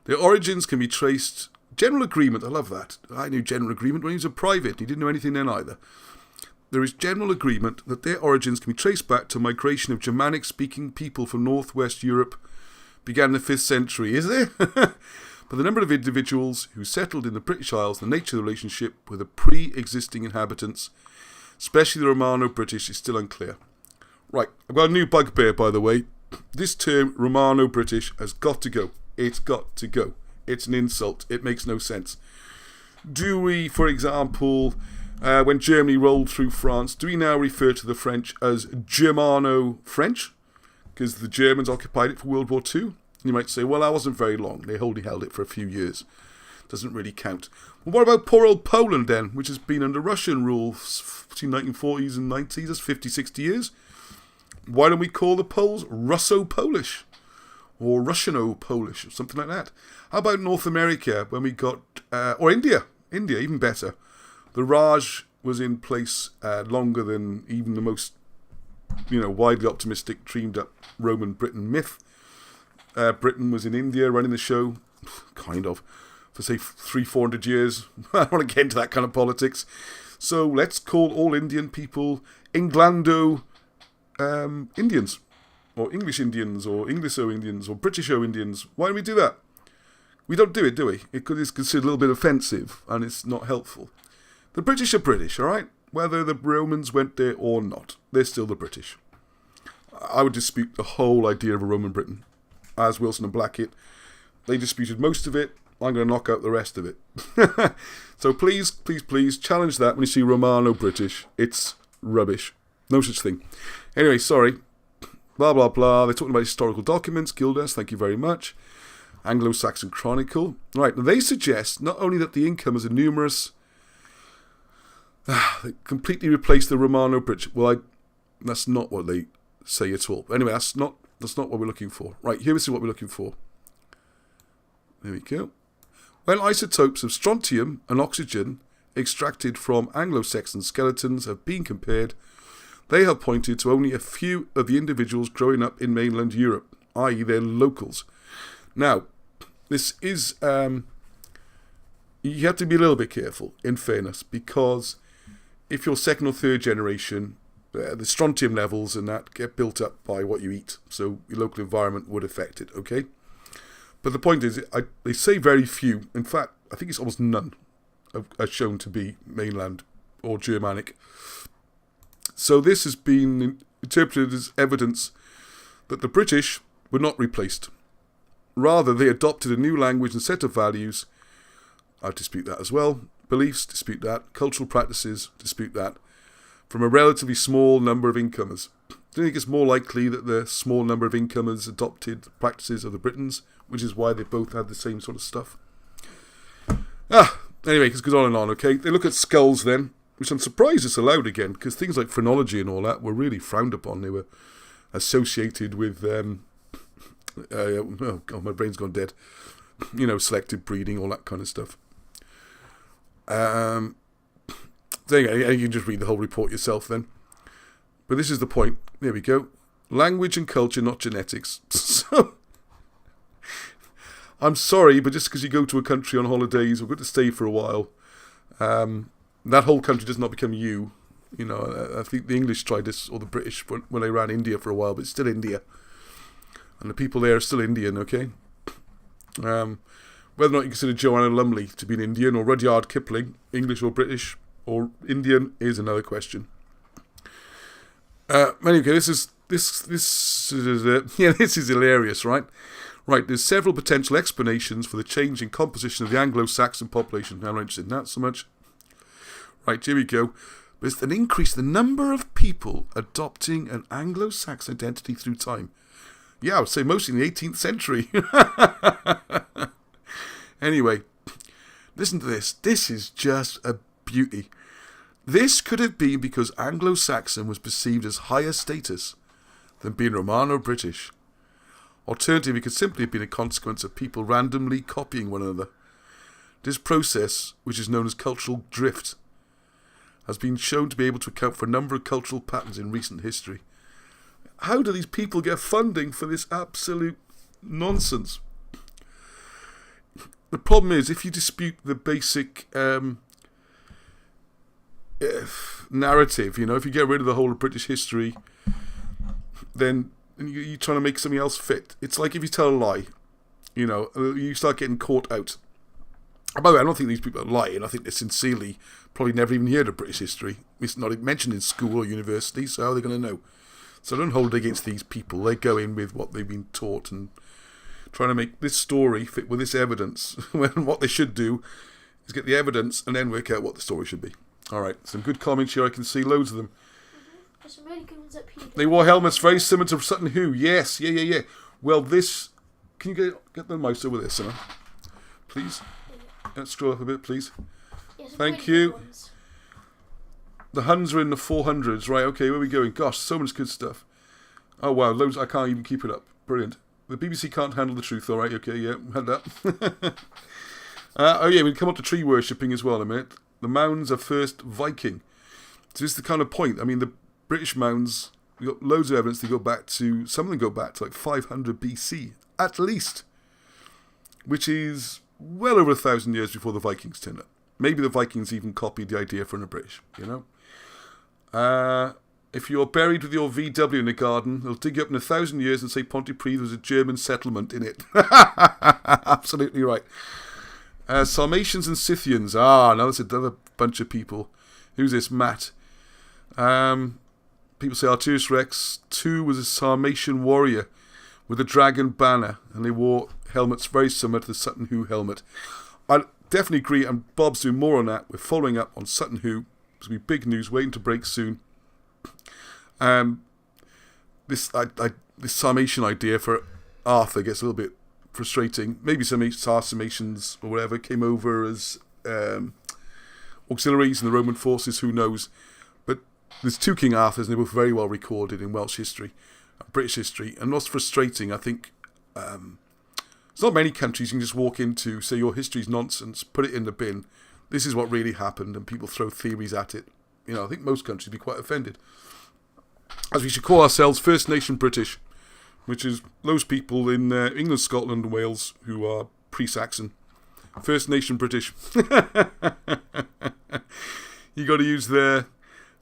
A: The origins can be traced. General agreement, I love that. I knew general agreement when he was a private. He didn't know anything then either. There is general agreement that their origins can be traced back to a migration of Germanic-speaking people from northwest Europe began in the 5th century. Is there? But the number of individuals who settled in the British Isles, the nature of the relationship with the pre-existing inhabitants, especially the Romano-British, is still unclear. Right, I've got a new bugbear, by the way. This term, Romano-British, has got to go. It's got to go. It's an insult. It makes no sense. Do we, for example, when Germany rolled through France, do we now refer to the French as Germano-French? Because the Germans occupied it for World War II? You might say, well, that wasn't very long. They only held it for a few years. Doesn't really count. Well, what about poor old Poland then, which has been under Russian rule between 1940s and 90s? That's 50, 60 years. Why don't we call the Poles Russo-Polish? Or Russiano-Polish, or something like that. How about North America, when we got... or India. India, even better. The Raj was in place longer than even the most, widely optimistic, dreamed-up Roman Britain myth. Britain was in India running the show, kind of, for say 300-400 years. I don't want to get into that kind of politics. So let's call all Indian people Englando Indians, or English Indians, or Inglisho Indians, or Britisho Indians. Why do we do that? We don't do it, do we? It's considered a little bit offensive, and it's not helpful. The British are British, all right? whether the Romans went there or not, they're still the British. I would dispute the whole idea of a Roman Britain. As Wilson and Blackett, they disputed most of it. I'm going to knock out the rest of it. So please, please, please challenge that when you see Romano-British. It's rubbish. No such thing. Anyway, sorry. Blah, blah, blah. They're talking about historical documents. Gildas, thank you very much. Anglo-Saxon Chronicle. Right, now they suggest not only that the incomes are numerous, they completely replace the Romano-British. Well, that's not what they say at all. But anyway, that's not what we're looking for. Right, here is what we're looking for. There we go. When isotopes of strontium and oxygen extracted from Anglo-Saxon skeletons have been compared, they have pointed to only a few of the individuals growing up in mainland Europe, i.e. they're locals. Now, this is, you have to be a little bit careful, in fairness, because if you're second or third generation, the strontium levels and that get built up by what you eat, so your local environment would affect it, okay? But the point is, they say very few, in fact, I think it's almost none, are shown to be mainland or Germanic. So this has been interpreted as evidence that the British were not replaced. Rather, they adopted a new language and set of values. I dispute that as well. Beliefs, dispute that. Cultural practices, dispute that. From a relatively small number of incomers. I think it's more likely that the small number of incomers adopted the practices of the Britons, which is why they both had the same sort of stuff. Anyway, it goes on and on, okay? They look at skulls then, which I'm surprised it's allowed again, because things like phrenology and all that were really frowned upon. They were associated with, oh God, my brain's gone dead. Selective breeding, all that kind of stuff. So you can just read the whole report yourself then. But this is the point. There we go. Language and culture, not genetics. So, I'm sorry, but just because you go to a country on holidays or go to stay for a while, that whole country does not become you. I think the English tried this, or the British, when they ran India for a while, but it's still India. And the people there are still Indian, okay? Whether or not you consider Joanna Lumley to be an Indian, or Rudyard Kipling, English or British, or Indian, is another question. Anyway, this is hilarious, right? Right, there's several potential explanations for the change in composition of the Anglo-Saxon population. I'm not interested in that so much. Right, here we go. There's an increase in the number of people adopting an Anglo-Saxon identity through time. Yeah, I would say mostly in the 18th century. Anyway, listen to this. This is just a beauty. This could have been because Anglo-Saxon was perceived as higher status than being Romano-British. Alternatively, it could simply have been a consequence of people randomly copying one another. This process, which is known as cultural drift, has been shown to be able to account for a number of cultural patterns in recent history. How do these people get funding for this absolute nonsense? The problem is, if you dispute the basic narrative, if you get rid of the whole of British history, then you're trying to make something else fit. It's like if you tell a lie, you start getting caught out. And by the way, I don't think these people are lying. I think they sincerely probably never even heard of British history. It's not mentioned in school or university, so how are they going to know? So don't hold it against these people. They go in with what they've been taught and trying to make this story fit with this evidence, when what they should do is get the evidence and then work out what the story should be. Alright, some good comments here. I can see loads of them.
B: There's some really good ones up here.
A: They wore helmets very similar to Sutton Hoo. Yes, yeah. Well, this... Can you get the mouse over this, Simon? Please? Let's scroll up a bit, please.
B: Yeah, some
A: Thank
B: really
A: you.
B: good ones.
A: The Huns are in the 400s. Right, okay, where are we going? Gosh, so much good stuff. Oh, wow, loads. I can't even keep it up. Brilliant. The BBC can't handle the truth, all right? Okay, yeah, had that. We come up to tree worshipping as well in a minute. The mounds are first Viking. So this is the kind of point. I mean, the British mounds, we've got loads of evidence. Some of them go back to like 500 BC, at least. Which is well over 1,000 years before the Vikings turned up. Maybe the Vikings even copied the idea from the British, If you're buried with your VW in the garden, they'll dig you up in 1,000 years and say Pontypridd was a German settlement in it. Absolutely right. Sarmatians and Scythians. Now that's another bunch of people. Who's this? Matt. People say Arcturus Rex 2 was a Sarmatian warrior with a dragon banner, and they wore helmets very similar to the Sutton Hoo helmet. I definitely agree, and Bob's doing more on that. We're following up on Sutton Hoo. There's going to be big news waiting to break soon. This Sarmatian idea for Arthur gets a little bit frustrating. Maybe some Sarmatians or whatever came over as auxiliaries in the Roman forces, who knows. But there's 2 King Arthurs, and they're both very well recorded in Welsh history, British history. And what's frustrating, I think, there's not many countries you can just walk into, say your history's nonsense, put it in the bin. This is what really happened, and people throw theories at it. You know, I think most countries would be quite offended. As we should call ourselves First Nation British, which is those people in England, Scotland and Wales who are pre-Saxon. First Nation British. You got to use their...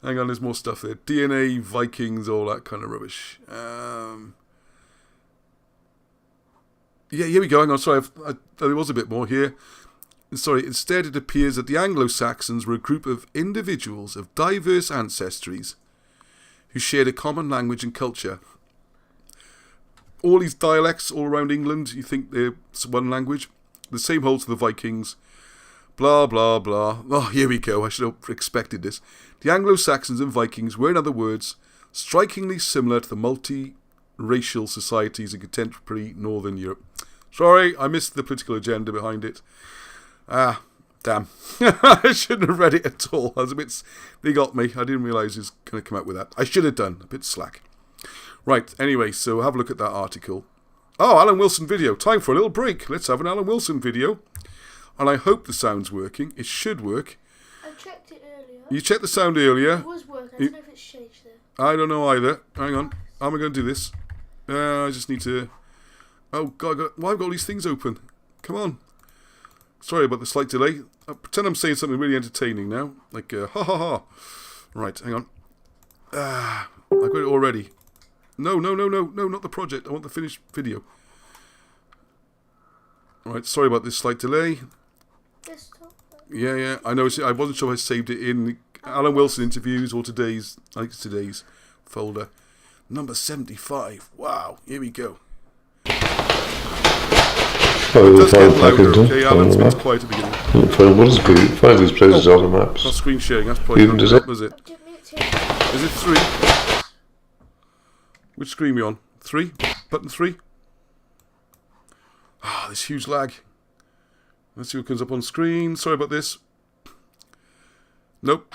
A: Hang on, there's more stuff there. DNA, Vikings, all that kind of rubbish. Yeah, here we go. Hang on, sorry, there was a bit more here. Sorry, instead it appears that the Anglo-Saxons were a group of individuals of diverse ancestries who shared a common language and culture. All these dialects all around England, you think they're one language? The same holds for the Vikings. Blah, blah, blah. Oh, here we go. I should have expected this. The Anglo-Saxons and Vikings were, in other words, strikingly similar to the multi-racial societies in contemporary Northern Europe. Sorry, I missed the political agenda behind it. Ah, damn. I shouldn't have read it at all. I was a bit... They got me. I didn't realise it was going to come out with that. I should have done. A bit slack. Right, anyway, so have a look at that article. Oh, Alan Wilson video. Time for a little break. Let's have an Alan Wilson video. And I hope the sound's working. It should work.
B: I checked it earlier.
A: You checked the sound earlier.
B: It was working. I don't know if it's changed though.
A: I don't know either. Hang on. How am I going to do this? I just need to... Oh, God. Why have I got all these things open? Come on. Sorry about the slight delay. I'll pretend I'm saying something really entertaining now. Like, ha ha ha. Right, hang on. I've got it already. No, not the project. I want the finished video. Right, sorry about this slight delay. Yeah, I know. I wasn't sure if I saved it in Alan Wilson interviews or today's folder. Number 75. Wow, here we go.
C: Oh,
A: it does get louder, okay? Alan's been quiet at the beginning.
C: What is good? Find these places on the maps.
A: Not screen sharing, that's probably
C: Even does it?
A: Was it? Is it 3? Which screen are we on? 3? Button 3? Ah, this huge lag. Let's see what comes up on screen. Sorry about this. Nope.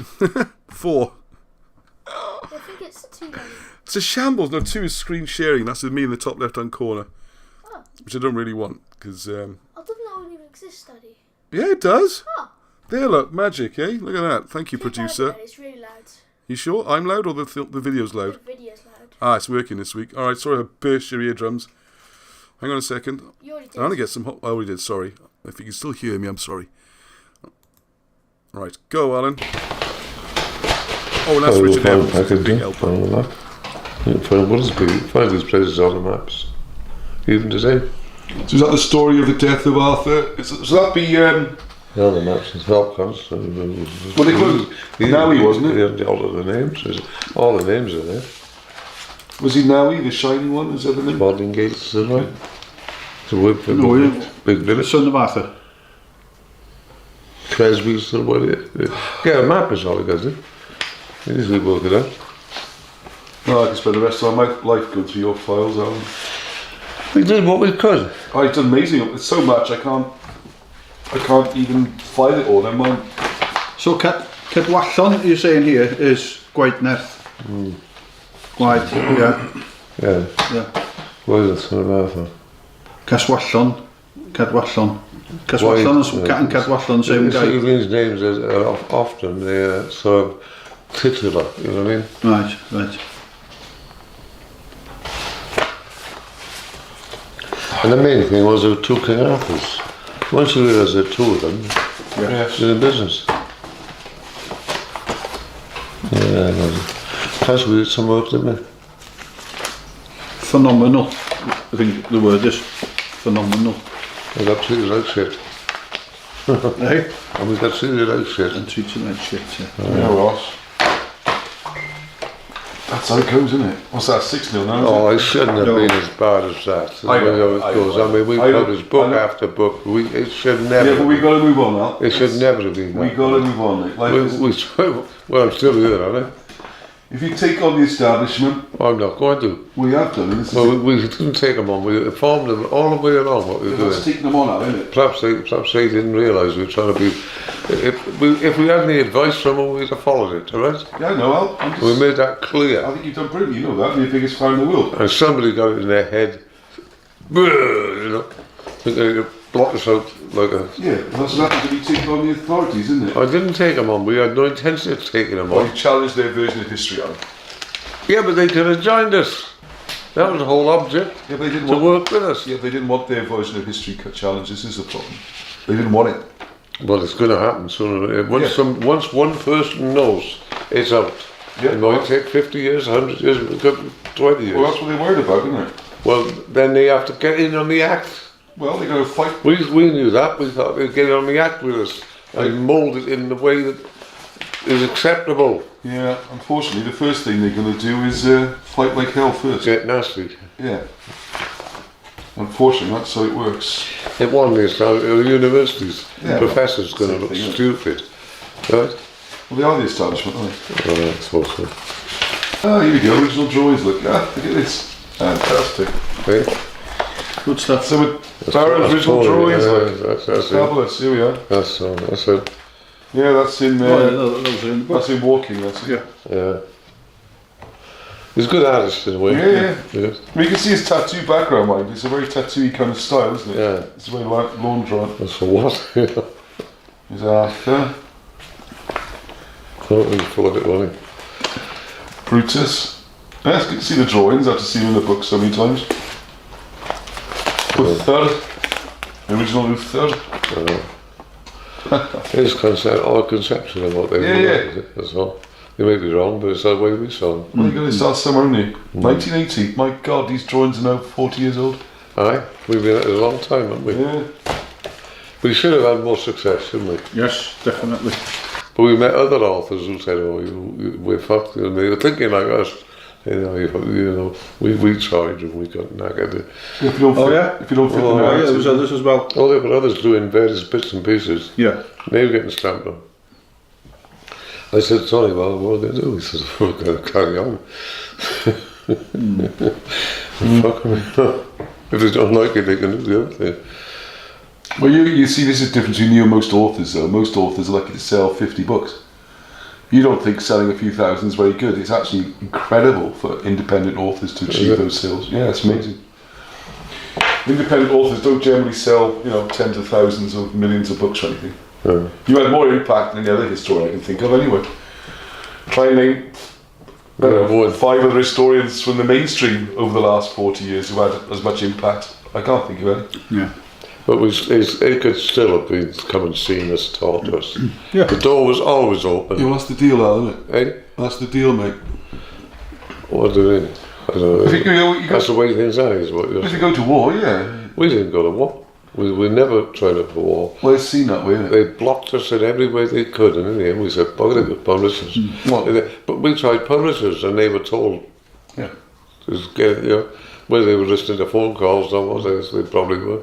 A: 4.
B: I think it's 2.
A: It's a shambles. No, 2 is screen sharing. That's with me in the top left-hand corner.
B: Oh.
A: Which I don't really want, because...
B: I don't think that would even exist, Daddy.
A: Yeah, it does.
B: Oh.
A: There, look. Magic, eh? Look at that. Thank you, producer.
B: Loud, it's really loud.
A: You sure? I'm loud or the video's loud?
B: The video's loud.
A: Ah, it's working this week. Alright, sorry I burst your eardrums. Hang on a second.
B: You already did.
A: I want to get some hot... I already did, sorry. If you can still hear me, I'm sorry. Right, go, Alan. Oh, and that's Richard Evans. That's a big help.
C: What is good? Find these places on the maps. Even today.
A: So is that the story of the death of Arthur? So that be...
C: Yeah, the maps is Falcons.
A: Well, they called Naui, wasn't it?
C: Yeah, all of the names. All the names are there.
A: Was he Naui, the shiny one? Is that the name?
C: Balding Gates, is that right? It's a word for big village.
D: Son of Arthur.
C: Cresby's still about it. Yeah, a map is all it does, it? It is good work it out.
A: No, I can spend the rest of my life going through your files, Alan.
C: We did what we could.
A: Oh, it's amazing. It's so much, I can't even file it all, never mind.
D: So Cadwallon, you're saying here, is Gwaith Nerth. Gwaith, yeah.
C: Yeah. Why is it Son of Arthur?
D: Cadwallon. Cadwallon and Cadwallon, same guy.
C: These names are often they're sort of titular, you know what I mean?
D: Right.
C: And the main thing was there were 2 King Arthurs. Once you realise there are 2 of them, they're in business. Yeah, plus we did some work, didn't we?
D: Phenomenal. I think the word is phenomenal.
C: We got treated like shit.
D: Hey?
C: And we got treated like shit.
D: And treated like shit, yeah.
A: Yeah, Ross. That's how it goes, isn't it? What's that, 6-0 now?
C: Oh, it shouldn't have been as bad as that.
A: I know,
C: It goes. I mean, we published book after book. It should never.
A: Yeah, but we got to move on now.
C: It should never have been that.
A: We got to move on, mate.
C: Well, I'm still here, aren't I?
A: If you take on the establishment,
C: I'm not going to.
A: we have done. This
C: Well, we didn't take them on. We informed them all the way along what we were
A: Let's
C: doing.
A: take them on now, isn't it?
C: Perhaps they didn't realise we were trying to be. If we had any advice from them, we'd have followed it, all right?
A: Yeah, no, I'm just,
C: We made that clear.
A: I think you've done brilliant. You know that. You're the biggest fan in the world.
C: And somebody got it in their head, you know, think they could block us out like a.
A: Yeah, that's what happens when you take on the authorities, isn't it?
C: I didn't take them on. We had no intention of taking them
A: Well,
C: on.
A: you challenged their version of history, Alan.
C: Yeah, but they could have joined us. That was the whole object.
A: Yeah, but they didn't
C: to work with us.
A: Yeah, they didn't want their version of history challenged. This is the problem. They didn't want it.
C: Well, it's going to happen sooner or later. Once one person knows, it's out.
A: Yeah.
C: It might take 50 years, 100 years, it could be 20 years.
A: Well, that's what they're worried about, isn't it?
C: Well, then they have to get in on the act.
A: Well, they're going to fight.
C: We knew that. We thought they'd get in on the act with us and mould it in the way that is acceptable.
A: Yeah, unfortunately, the first thing they're going to do is fight like hell first.
C: Get nasty.
A: Yeah. Unfortunately, that's how it works.
C: It won this now. The universities,
A: Yeah,
C: professors going to
A: same
C: look
A: thing, isn't it?
C: stupid. Right?
A: Well, they are the establishment, aren't they?
C: I suppose so.
A: Ah, here we go. Original drawings. Look at this. Fantastic.
C: Okay?
D: Good stuff.
A: So with Darren's original drawings, look.
C: That's it.
A: Fabulous. Here we are.
C: That's it.
A: Yeah, that's in.
D: Those are in the book.
A: That's in walking. That's it.
D: Yeah.
C: Yeah. He's a good artist in a way.
A: Yeah.
C: Yes.
A: I mean, you can see his tattoo background, mind. It's a very tattooy kind of style, isn't it?
C: Yeah.
A: It's very lawn drawn.
C: That's for what? Yeah.
A: He's Arthur,
C: Totally full of it, wasn't he?
A: Brutus. Yeah, it's good to see the drawings. I have to see them in the book so many times. Uther, original Uther.
C: His concept, our conception of what they were like, that's all. They may be wrong, but it's the way we saw them.
A: Well, you got to start somewhere, haven't you? 1980. My God, these drawings are now 40 years old.
C: Aye, we've been at it a long time, haven't we?
A: Yeah.
C: We should have had more success, shouldn't we?
D: Yes, definitely.
C: But we met other authors who said, "Oh, we're fucked," and they were thinking like us. We tried and we got knackered.
A: If you don't fit,
D: Oh, yeah?
A: If you don't fit the
D: Yeah,
A: narrative.
D: there was others as well.
C: Oh, there were others doing various bits and pieces.
D: Yeah.
C: They were getting stamped on. I said, "Tony, well, what are they do?" He said, "We're going to carry on." Fuck me. If they don't like it, they can do the other thing.
A: Well, you see, this is the difference between you and most authors, though. Most authors are lucky to sell 50 books. You don't think selling a few thousand is very good. It's actually incredible for independent authors to achieve those sales. Yeah, it's amazing. Independent authors don't generally sell, tens of thousands or millions of books or anything.
C: Yeah.
A: You had more impact than any other historian I can think of anyway. Try and name
C: Yeah,
A: 5 other historians from the mainstream over the last 40 years who had as much impact. I can't think of any.
D: Yeah.
C: But it could still have been come and seen us, taught to us.
D: Yeah.
C: The door was always open.
A: Yeah, well, that's the deal, Al, isn't it?
C: Eh?
A: That's the deal, mate.
C: What do you mean? I don't know.
A: If you
C: That's the way things are, is what you're
A: if you
C: saying.
A: go to war, yeah.
C: We didn't go to war. We never tried up for war.
A: Well, it's seen that way, isn't it?
C: They blocked us in every way they could, and in the end we said, bugger it with publishers.
A: Well,
C: But we tried publishers, and they were told,
A: yeah.
C: just get, whether they were listening to phone calls or what, they probably were.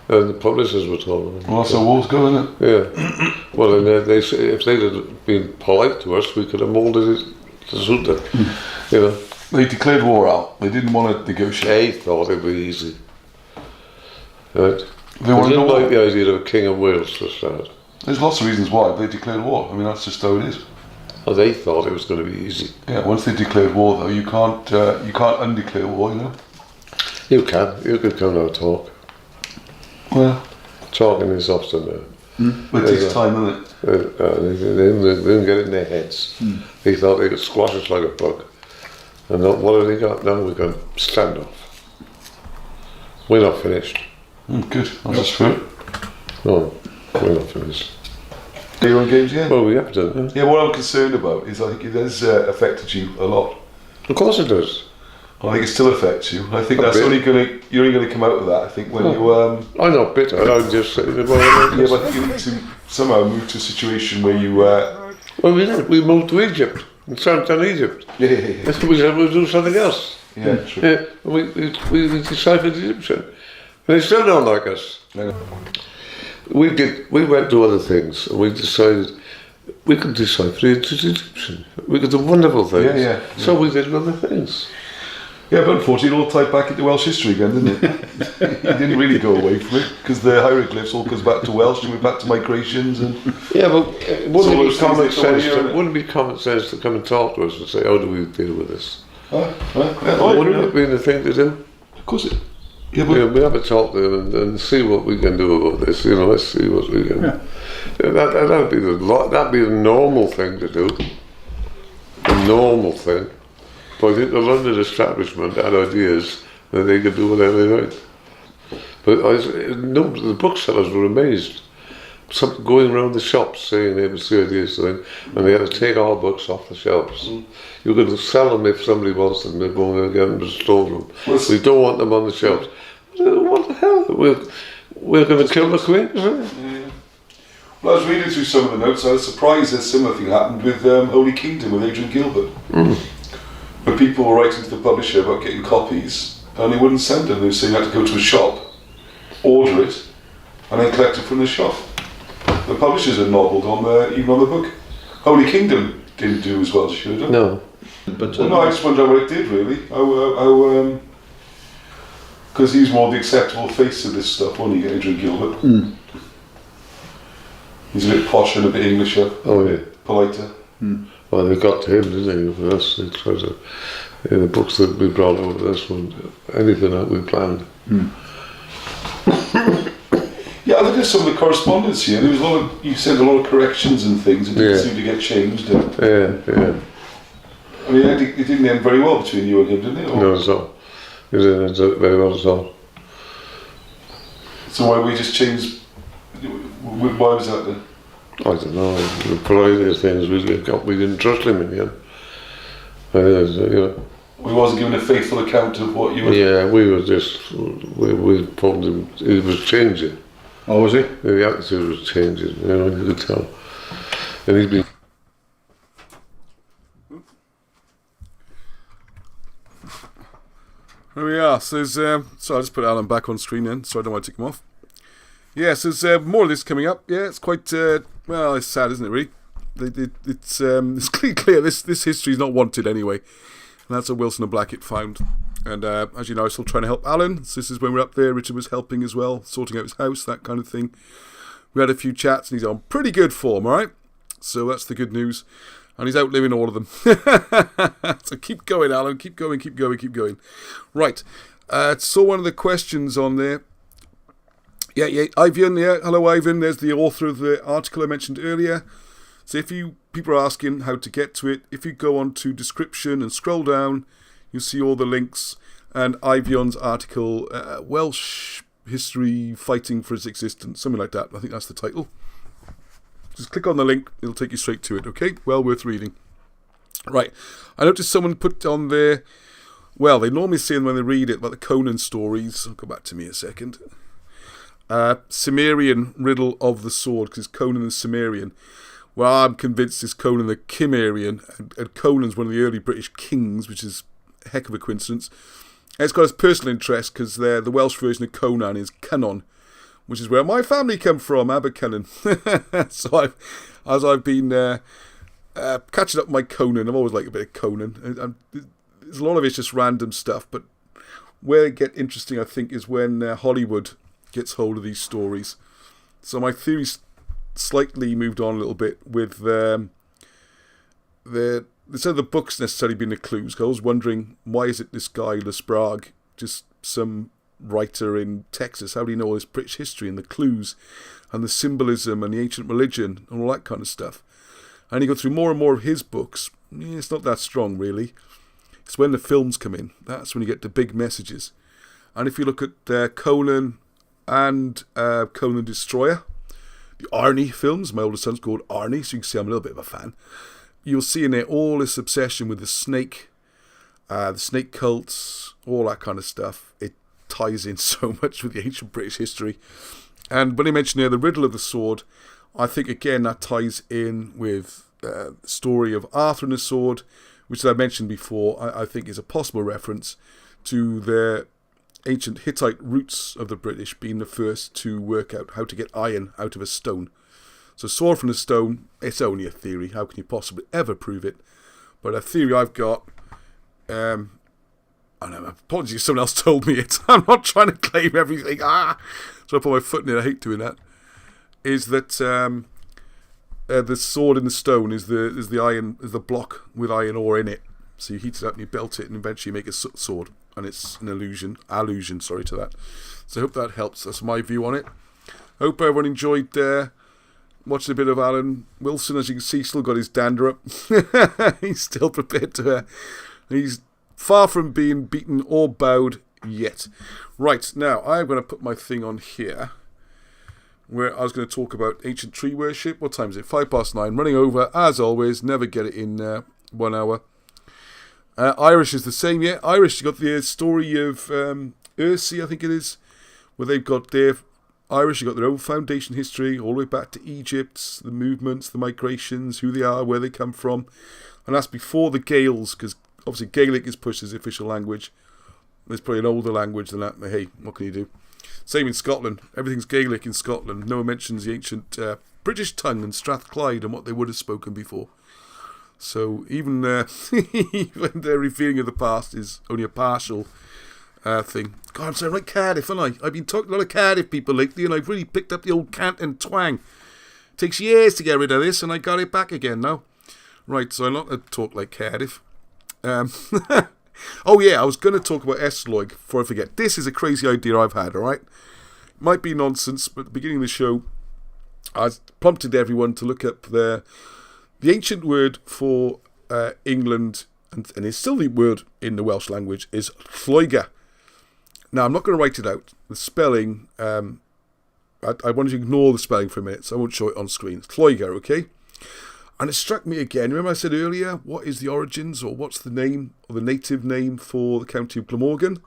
C: And the publishers were told.
A: Well, that's how wars go, isn't it?
C: Yeah. Well, and if they'd have been polite to us, we could have moulded it to suit them.
A: They declared war out. They didn't want to negotiate.
C: They thought it'd be easy. Right?
A: They wanted
C: didn't
A: to
C: like
A: war.
C: the idea of a king of Wales to start.
A: There's lots of reasons why they declared war. I mean, that's just how it is.
C: Oh, they thought it was going to be easy.
A: Yeah. Once they declared war, though, you can't undeclare war.
C: You could come now and talk.
A: Well,
C: Talking is often
A: but it takes time, doesn't it?
C: they didn't get it in their heads. They thought they could squash us like a bug. And what have they got? Now we can stand off. We're not finished.
A: Good. That's the spirit.
C: No, we're not finished.
A: Your own games, yeah.
C: Well, we have done.
A: Yeah. What I'm concerned about is I think it has affected you a lot.
C: Of course it does.
A: I think it still affects you. I think
C: A
A: that's
C: bit.
A: you're only gonna come out of that. I think when you
C: I'm not bitter. I'm just saying.
A: yeah, but you need to somehow move to a situation where you
C: Well, we did. We moved to Egypt. and sent down Egypt.
A: Yeah.
C: We said we'll do something else.
A: Yeah, true.
C: Yeah, and we deciphered Egyptian. And they still don't like us.
A: Yeah.
C: We went to other things, and we decided we could decipher Egyptian. We could do wonderful things.
A: Yeah.
C: So we did other things.
A: Yeah, but unfortunately it all tied back into Welsh history again, didn't it? It didn't really go away from it, because the hieroglyphs all goes back to Welsh, and we're back to migrations, and...
C: Yeah, but wouldn't it be common sense?
A: It
C: Wouldn't it be common sense to come and talk to us and say, "How do we deal with this?"
A: I
C: Wouldn't
A: agree.
C: it be the thing to do?
A: Of course it... Yeah, but...
C: We have a talk to them and see what we can do about this. Let's see what we can.
D: Yeah.
C: That'd be the normal thing to do. The normal thing. But I think the London establishment had ideas that they could do whatever they like. But the booksellers were amazed. Some going around the shops saying they would see ideas, and they had to take our books off the shelves. You could sell them if somebody wants them. They're going to get them to store them. We don't want them on the shelves. What the hell? We're going to kill the Queen, isn't it?
A: Yeah. Well, I was reading through some of the notes. I was surprised a similar thing happened with Holy Kingdom with Adrian Gilbert. Where people were writing to the publisher about getting copies, and they wouldn't send them. They were saying they had to go to a shop, order it, and then collect it from the shop. The publishers had nobbled on even on the book. Holy Kingdom didn't do as well as it should have.
C: No.
D: But
A: Well, no, I just wonder what it did really. Because he's more the acceptable face of this stuff, wasn't he, Adrian Gilbert? He's a bit posh and a bit Englisher,
C: Oh yeah.
A: politer.
C: Well, they got to him, didn't they? For us, they tried to. The books that we brought over this one, anything that we planned.
A: Yeah, I looked at some of the correspondence here. There was a lot of, you sent a lot of corrections and things that didn't seem to get changed. And,
C: Yeah.
A: I mean, it didn't end very well between you and him, didn't it? Or-
C: No, so it didn't end up very well at all.
A: So why we just changed? Why was that then?
C: I don't know. The variety of things we didn't trust him in the end.
A: We wasn't given a faithful account of what you were.
C: Yeah, we were just we told him he was changing.
D: oh, was he?
C: The attitude was changing. You could tell. And he's been.
A: There we are. So there's, so I'll just put Alan back on screen then, so I don't want to take him off. Yes, there's more of this coming up. Yeah, it's quite, well, it's sad, isn't it, really? It's clear this history is not wanted anyway. And that's what Wilson and Blackett found. And as you know, I'm still trying to help Alan. So this is when we're up there. Richard was helping as well, sorting out his house, that kind of thing. We had a few chats and he's on pretty good form, all right? So that's the good news. And he's outliving all of them. So keep going, Alan. Keep going. Right. Saw one of the questions on there. Yeah, Ivan, hello Ivan, there's the author of the article I mentioned earlier. So if people are asking how to get to it, if you go on to description and scroll down, you'll see all the links, and Ivan's article, Welsh History Fighting for Its Existence, something like that, I think that's the title. Just click on the link, it'll take you straight to it, okay? Well worth reading. Right, I noticed someone put on there, well, they normally say when they read it about the Conan stories, I'll go back to me a second. Cimmerian riddle of the sword, because Conan is Cimmerian. Well, I'm convinced it's Conan the Cimmerian, and Conan's one of the early British kings, which is a heck of a coincidence. And it's got its personal interest because the Welsh version of Conan is Cynon, which is where my family come from, Abercynon. So I've been catching up my Conan. I've always liked a bit of Conan. There's a lot of it's just random stuff, but where it gets interesting, I think, is when Hollywood gets hold of these stories. So my theory's slightly moved on a little bit with instead of the books necessarily being the clues. I was wondering, why is it this guy Lesprague, just some writer in Texas, how do you know all this British history and the clues and the symbolism and the ancient religion and all that kind of stuff? And you go through more and more of his books, it's not that strong really. It's when the films come in, that's when you get the big messages. And if you look at Conan and Conan Destroyer, the Arnie films, my oldest son's called Arnie, so you can see I'm a little bit of a fan. You'll see in there all this obsession with the snake cults, all that kind of stuff. It ties in so much with the ancient British history. And when I mentioned there the riddle of the sword, I think again that ties in with story of Arthur and the sword, which I mentioned before, I think is a possible reference to the ancient Hittite roots of the British being the first to work out how to get iron out of a stone. So sword from a stone, it's only a theory. How can you possibly ever prove it? But a theory I've got, I don't know, apologies if someone else told me it. I'm not trying to claim everything. So I put my foot in it. I hate doing that. Is that the sword in the stone is the block with iron ore in it. So you heat it up and you belt it and eventually make a sword. And it's an allusion to that. So I hope that helps. That's my view on it. Hope everyone enjoyed watching a bit of Alan Wilson. As you can see, still got his dander up. He's still prepared to... he's far from being beaten or bowed yet. Right, now I'm going to put my thing on here, where I was going to talk about ancient tree worship. What time is it? 9:05. Running over, as always. Never get it in 1 hour. Irish is the same, yeah. Irish, you got the story of Ursi, I think it is, where they've got their... Irish, you got their own foundation history, all the way back to Egypt, the movements, the migrations, who they are, where they come from. And that's before the Gaels, because obviously Gaelic is pushed as the official language. There's probably an older language than that, but hey, what can you do? Same in Scotland. Everything's Gaelic in Scotland. No one mentions the ancient British tongue and Strathclyde and what they would have spoken before. So even even their revealing of the past is only a partial thing. God, I'm sounding like Cardiff, aren't I? I've been talking to a lot of Cardiff people lately, and I've really picked up the old cant and twang. Takes years to get rid of this, and I got it back again now. Right, so I'm not going to talk like Cardiff. Oh yeah, I was going to talk about Esloig before I forget. This is a crazy idea I've had, alright? Might be nonsense, but at the beginning of the show, I prompted everyone to look up the ancient word for England, and it's still the word in the Welsh language, is Lloegr. Now, I'm not going to write it out. The spelling, I want you to ignore the spelling for a minute, so I won't show it on screen. Lloegr, okay? And it struck me again. Remember I said earlier, what is the origins, or what's the name, or the native name for the county of Glamorgan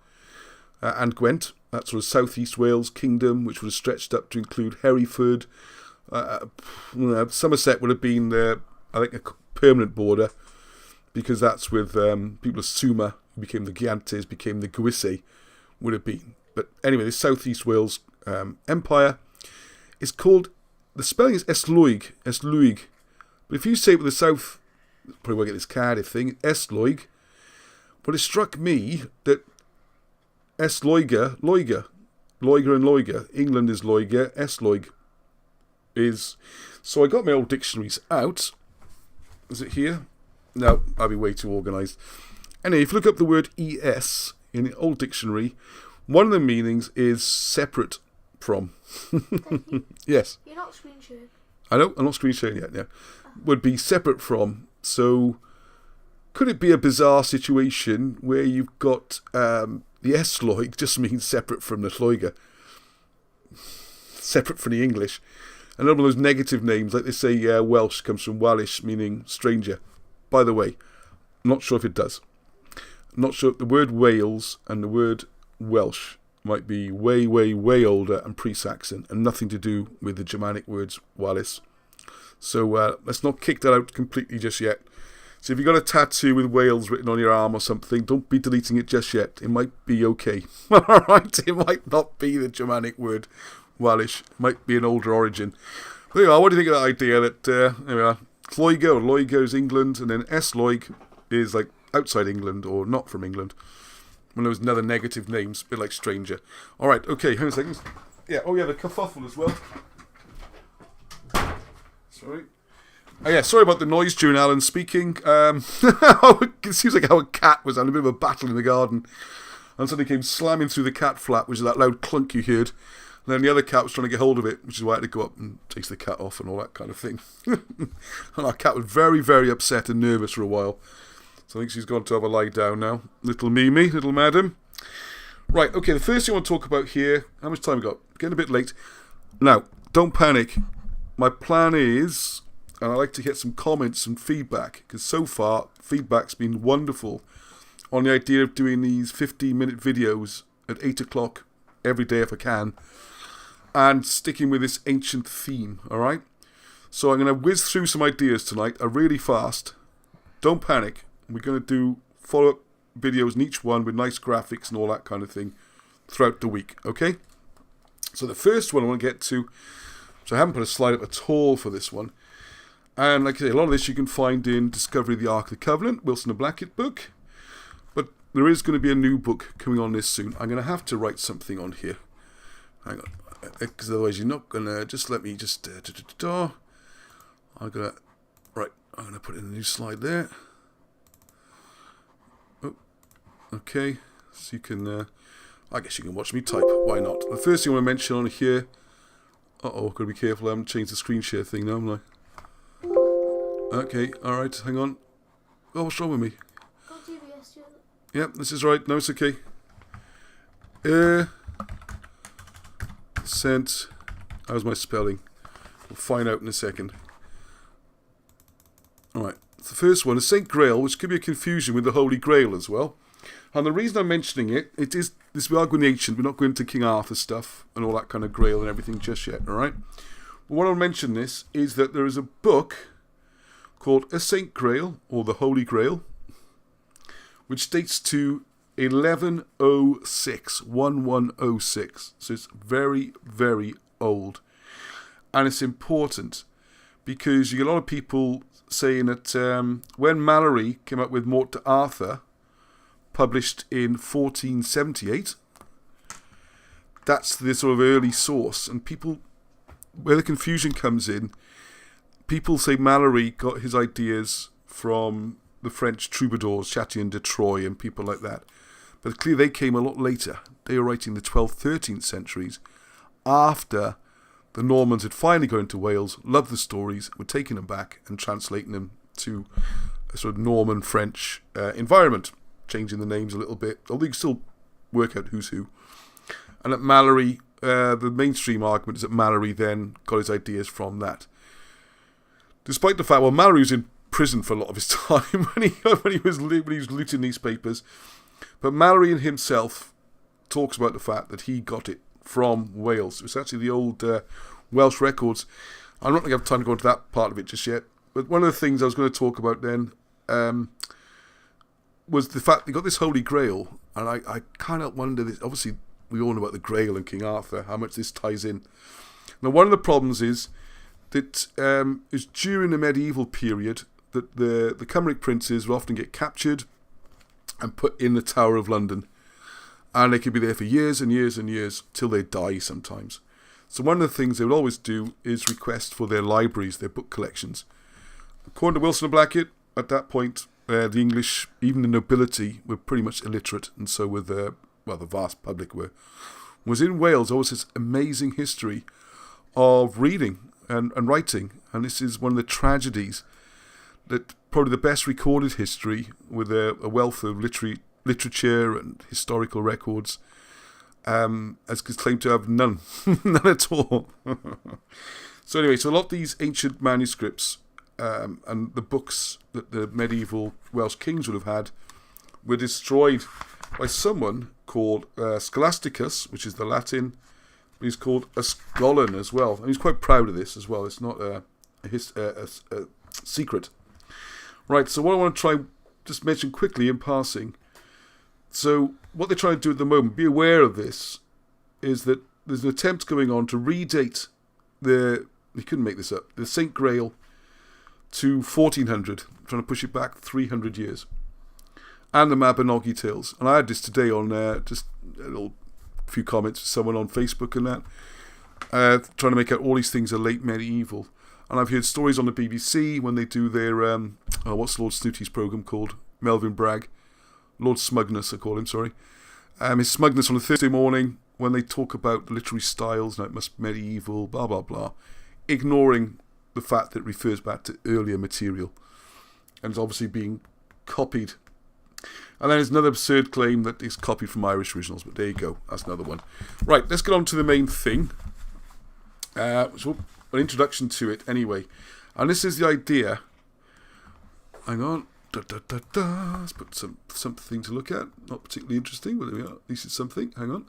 A: and Gwent? That sort of southeast Wales kingdom, which would have stretched up to include Hereford. Somerset would have been, I think, a permanent border, because that's with people of Sumer, who became the Giantes, became the Gwisse, would have been. But anyway, the southeast Wales empire is called, the spelling is Esloig. But if you say it with the south, probably won't get this Cardiff thing, Esloig. But it struck me that Esloigr, Lloegr and Lloegr, England is Lloegr, Esloig is... So I got my old dictionaries out. Is it here? No, I'll be way too organised. Anyway, if you look up the word ES in the old dictionary, one of the meanings is separate from. Yes.
B: You're not screen sharing.
A: I know, I'm not screen sharing yet, yeah. Would be separate from. So, could it be a bizarre situation where you've got the Esloig just means separate from the Lloegr? Separate from the English. And one of those negative names, like they say Welsh comes from Walish, meaning stranger. By the way, I'm not sure if it does. I'm not sure if the word Wales and the word Welsh might be way, way, way older and pre-Saxon, and nothing to do with the Germanic words Wallis. So let's not kick that out completely just yet. So if you've got a tattoo with Wales written on your arm or something, don't be deleting it just yet. It might be okay. Alright, it might not be the Germanic word Welsh. It might be an older origin. But anyway, what do you think of that idea that, anyway, Lloegr is England, and then Esloig is like outside England or not from England. When there was another negative names, a bit like stranger. Alright, okay, hang on a second. Yeah, oh yeah, the kerfuffle as well. Sorry. Oh yeah, sorry about the noise during Alan speaking. It seems like how a cat was having a bit of a battle in the garden. And suddenly came slamming through the cat flap, which is that loud clunk you heard. And then the other cat was trying to get hold of it, which is why I had to go up and take the cat off and all that kind of thing. And our cat was very, very upset and nervous for a while. So I think she's gone to have a lie down now. Little Mimi, little madam. Right, okay, the first thing I want to talk about here, how much time we got? Getting a bit late. Now, don't panic. My plan is, and I like to get some comments and feedback, because so far, feedback's been wonderful on the idea of doing these 15-minute videos at 8 o'clock every day if I can, and sticking with this ancient theme, alright? So I'm going to whiz through some ideas tonight, really fast. Don't panic. We're going to do follow-up videos in each one with nice graphics and all that kind of thing throughout the week, okay? So the first one I want to get to, so I haven't put a slide up at all for this one. And like I say, a lot of this you can find in Discovery of the Ark of the Covenant, Wilson and Blackett book. But there is going to be a new book coming on this soon. I'm going to have to write something on here. Hang on. Because otherwise you're not going to... Just let me just... I'm going to put in a new slide there. Oh, okay. So you can... I guess you can watch me type. Why not? The first thing I want to mention on here... Uh-oh, got to be careful. I haven't changed the screen share thing now, haven't I? Okay, alright, hang on. Oh, what's wrong with me? Yep, this is right. No, it's okay. Sent. How's my spelling? We'll find out in a second. Alright, the first one is St. Grail, which could be a confusion with the Holy Grail as well. And the reason I'm mentioning it is this, we are going to ancient, we're not going to King Arthur stuff and all that kind of Grail and everything just yet, alright? But what I'll mention this is that there is a book called A St. Grail, or the Holy Grail, which dates to 1106. So it's very, very old. And it's important because you get a lot of people saying that when Mallory came up with Morte d'Arthur, published in 1478, that's the sort of early source. And people, where the confusion comes in, people say Mallory got his ideas from the French troubadours, Chatillon de Troyes and people like that. But clearly they came a lot later. They were writing the 12th, 13th centuries after the Normans had finally gone into Wales, loved the stories, were taking them back and translating them to a sort of Norman French environment, changing the names a little bit, although you can still work out who's who. And at Mallory, the mainstream argument is that Mallory then got his ideas from that. Despite the fact, well, Mallory was in prison for a lot of his time when he was looting these papers. But Mallory himself talks about the fact that he got it from Wales. It was actually the old Welsh records. I'm not going to have time to go into that part of it just yet. But one of the things I was going to talk about then was the fact they got this Holy Grail. And I kind of wonder, this. Obviously, we all know about the Grail and King Arthur, how much this ties in. Now, one of the problems is that is during the medieval period that the Cymric princes would often get captured and put in the Tower of London. And they could be there for years and years and years till they die sometimes. So one of the things they would always do is request for their libraries, their book collections. According to Wilson and Blackett, at that point, the English, even the nobility, were pretty much illiterate, and so were the vast public were. Was in Wales always this amazing history of reading and writing, and this is one of the tragedies that probably the best recorded history with a wealth of literature and historical records, as claimed to have none at all. So anyway, so a lot of these ancient manuscripts and the books that the medieval Welsh kings would have had were destroyed by someone called Scholasticus, which is the Latin. He's called a Ascolon as well, and he's quite proud of this as well. It's not a secret. Right, so what I want to try just mention quickly in passing. So what they're trying to do at the moment, be aware of this, is that there's an attempt going on to redate you couldn't make this up, the St. Grail to 1400, trying to push it back 300 years. And the Mabinogi Tales. And I had this today on just a little few comments with someone on Facebook and that, trying to make out all these things are late medieval. And I've heard stories on the BBC when they do their, what's Lord Snooty's programme called? Melvin Bragg. Lord Smugness, I call him, sorry. His Smugness on a Thursday morning when they talk about the literary styles, now it must be medieval, blah, blah, blah, ignoring the fact that it refers back to earlier material. And it's obviously being copied. And then there's another absurd claim that it's copied from Irish originals, but there you go, that's another one. Right, let's get on to the main thing. So an introduction to it anyway. And this is the idea. Hang on. Let's put something to look at. Not particularly interesting, but there we are. At least it's something. Hang on.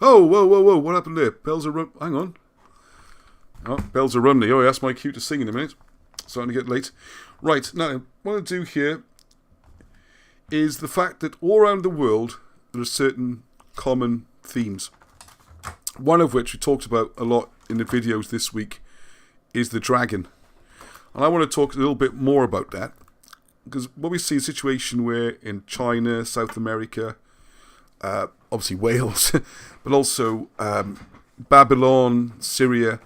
A: Oh, whoa. What happened there? Bells are... Hang on. Oh, bells are running. Oh, that's my cue to sing in a minute. Starting to get late. Right, now, what I want to do here is the fact that all around the world there are certain common themes. One of which we talked about a lot in the videos this week is the dragon. And I want to talk a little bit more about that. Because what we see is a situation where in China, South America, obviously Wales, but also Babylon, Syria,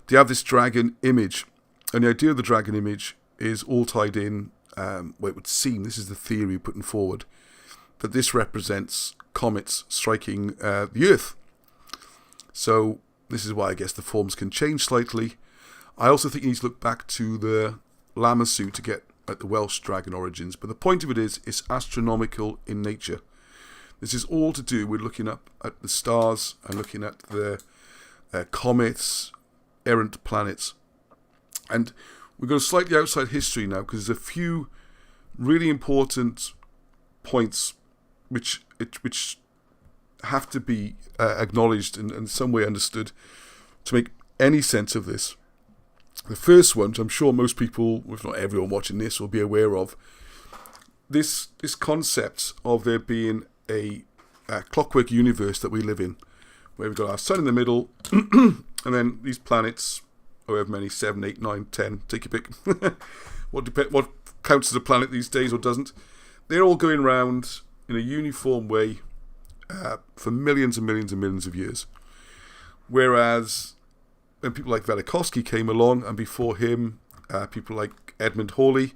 A: they have this dragon image. And the idea of the dragon image is all tied in, well, it would seem, this is the theory putting forward, that this represents comets striking the Earth. So this is why I guess the forms can change slightly. I also think you need to look back to the Lamassu to get at the Welsh dragon origins. But the point of it is, it's astronomical in nature. This is all to do with looking up at the stars and looking at the comets, errant planets. And we go slightly outside history now because there's a few really important points which have to be acknowledged and in some way understood to make any sense of this. The first one, which I'm sure most people, if not everyone watching this, will be aware of, this concept of there being a clockwork universe that we live in, where we've got our sun in the middle, and then these planets, however many, 7, 8, 9, 10, take your pick, what counts as a planet these days or doesn't, they're all going round in a uniform way for millions and millions and millions of years. Whereas when people like Velikovsky came along, and before him, people like Edmund Halley,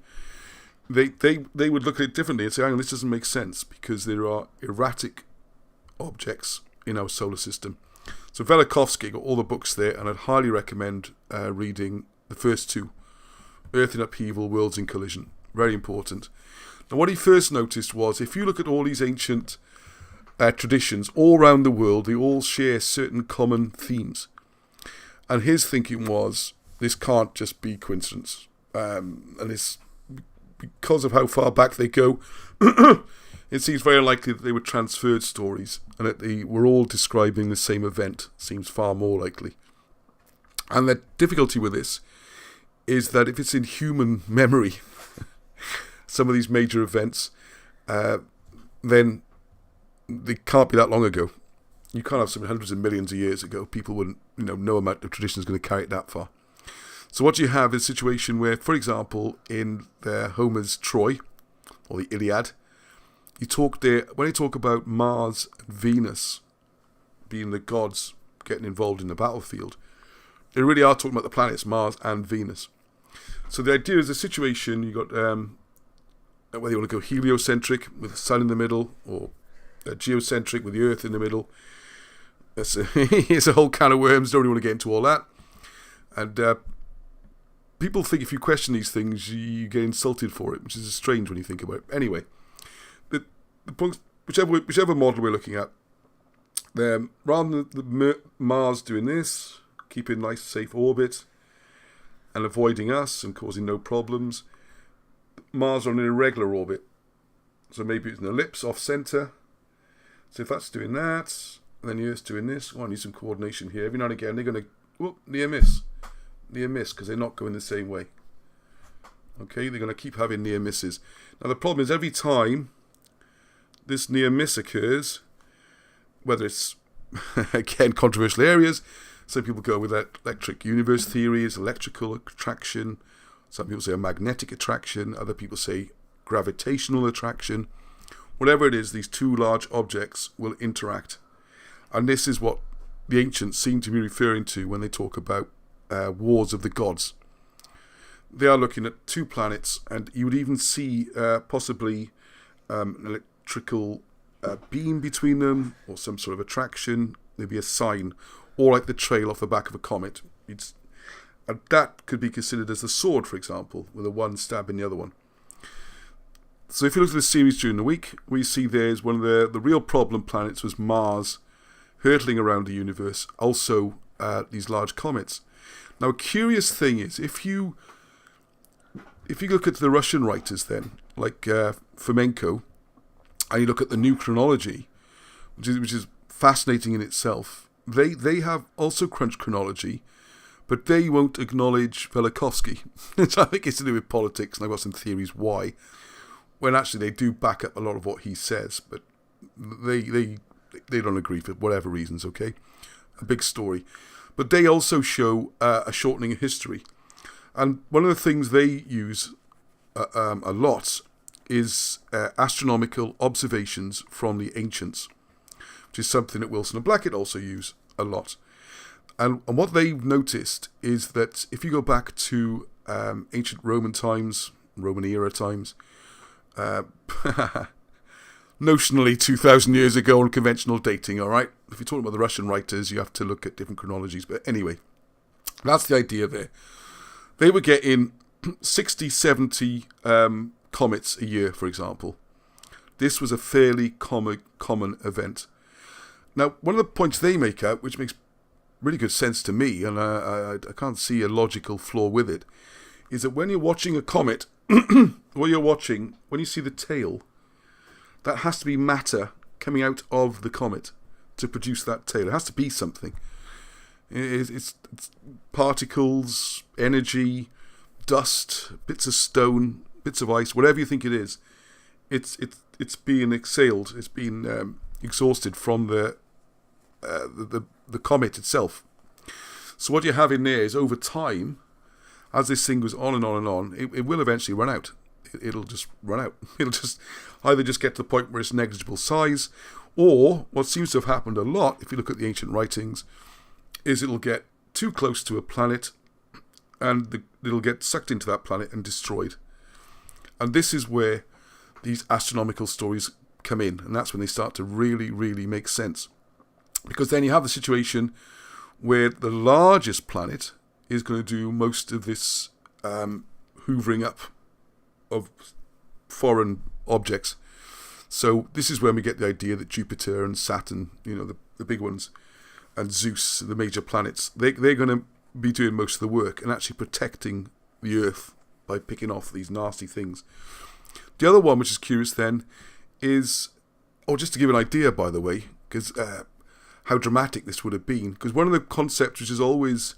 A: they would look at it differently and say, hang on, this doesn't make sense because there are erratic objects in our solar system. So Velikovsky got all the books there, and I'd highly recommend reading the first two, Earth in Upheaval, Worlds in Collision. Very important. Now what he first noticed was, if you look at all these ancient traditions all around the world, they all share certain common themes. And his thinking was, this can't just be coincidence. And it's because of how far back they go, it seems very unlikely that they were transferred stories and that they were all describing the same event. Seems far more likely. And the difficulty with this is that if it's in human memory, some of these major events, then they can't be that long ago. You can't have some hundreds of millions of years ago. People wouldn't, no amount of tradition is going to carry it that far. So what you have is a situation where, for example, in Homer's Troy, or the Iliad, when you talk about Mars and Venus being the gods getting involved in the battlefield, they really are talking about the planets, Mars and Venus. So the idea is a situation, you got, whether you want to go heliocentric with the sun in the middle, or geocentric with the Earth in the middle. It's a whole can of worms. Don't really want to get into all that. And people think if you question these things, you get insulted for it, which is strange when you think about it. Anyway, the point, whichever model we're looking at, rather than Mars doing this, keeping nice safe orbit, and avoiding us and causing no problems, Mars on an irregular orbit. So maybe it's an ellipse off centre. So if that's doing that, then the Earth's doing this. Oh, I need some coordination here. Every now and again, they're going to near miss, because they're not going the same way. Okay, they're going to keep having near misses. Now the problem is, every time this near miss occurs, whether it's again controversial areas, some people go with that electric universe theory, it's electrical attraction. Some people say a magnetic attraction. Other people say gravitational attraction. Whatever it is, these two large objects will interact. And this is what the ancients seem to be referring to when they talk about wars of the gods. They are looking at two planets, and you would even see possibly an electrical beam between them, or some sort of attraction, maybe a sign, or like the trail off the back of a comet. And that could be considered as the sword, for example, with the one stabbing the other one. So if you look at the series during the week, we see there's one of the real problem planets was Mars, hurtling around the universe, also these large comets. Now a curious thing is, if you look at the Russian writers then, like Fomenko, and you look at the new chronology, which is fascinating in itself, they have also crunched chronology, but they won't acknowledge Velikovsky. Which I think it's to do with politics, and I've got some theories why. When actually they do back up a lot of what he says, but they don't agree for whatever reasons, okay? A big story. But they also show a shortening of history. And one of the things they use a lot is astronomical observations from the ancients, which is something that Wilson and Blackett also use a lot. And what they've noticed is that if you go back to ancient Roman times, Roman era times, notionally 2,000 years ago on conventional dating, all right? If you're talking about the Russian writers, you have to look at different chronologies. But anyway, that's the idea there. They were getting 60, 70 comets a year, for example. This was a fairly common event. Now, one of the points they make out, which makes really good sense to me, and I can't see a logical flaw with it, is that when you're watching a comet, when you see the tail, that has to be matter coming out of the comet to produce that tail. It has to be something. It's particles, energy, dust, bits of stone, bits of ice, whatever you think it is. It's being exhaled. It's being exhausted from the comet itself. So what you have in there is, over time, as this thing goes on and on and on, it will eventually run out. It'll just run out. It'll just either just get to the point where it's negligible size, or what seems to have happened a lot, if you look at the ancient writings, is it'll get too close to a planet, and it'll get sucked into that planet and destroyed. And this is where these astronomical stories come in, and that's when they start to really, really make sense. Because then you have the situation where the largest planet is going to do most of this hoovering up of foreign objects. So this is when we get the idea that Jupiter and Saturn, the big ones, and Zeus, the major planets, they're going to be doing most of the work and actually protecting the Earth by picking off these nasty things. The other one, which is curious then, is, just to give an idea, by the way, because how dramatic this would have been, because one of the concepts which is always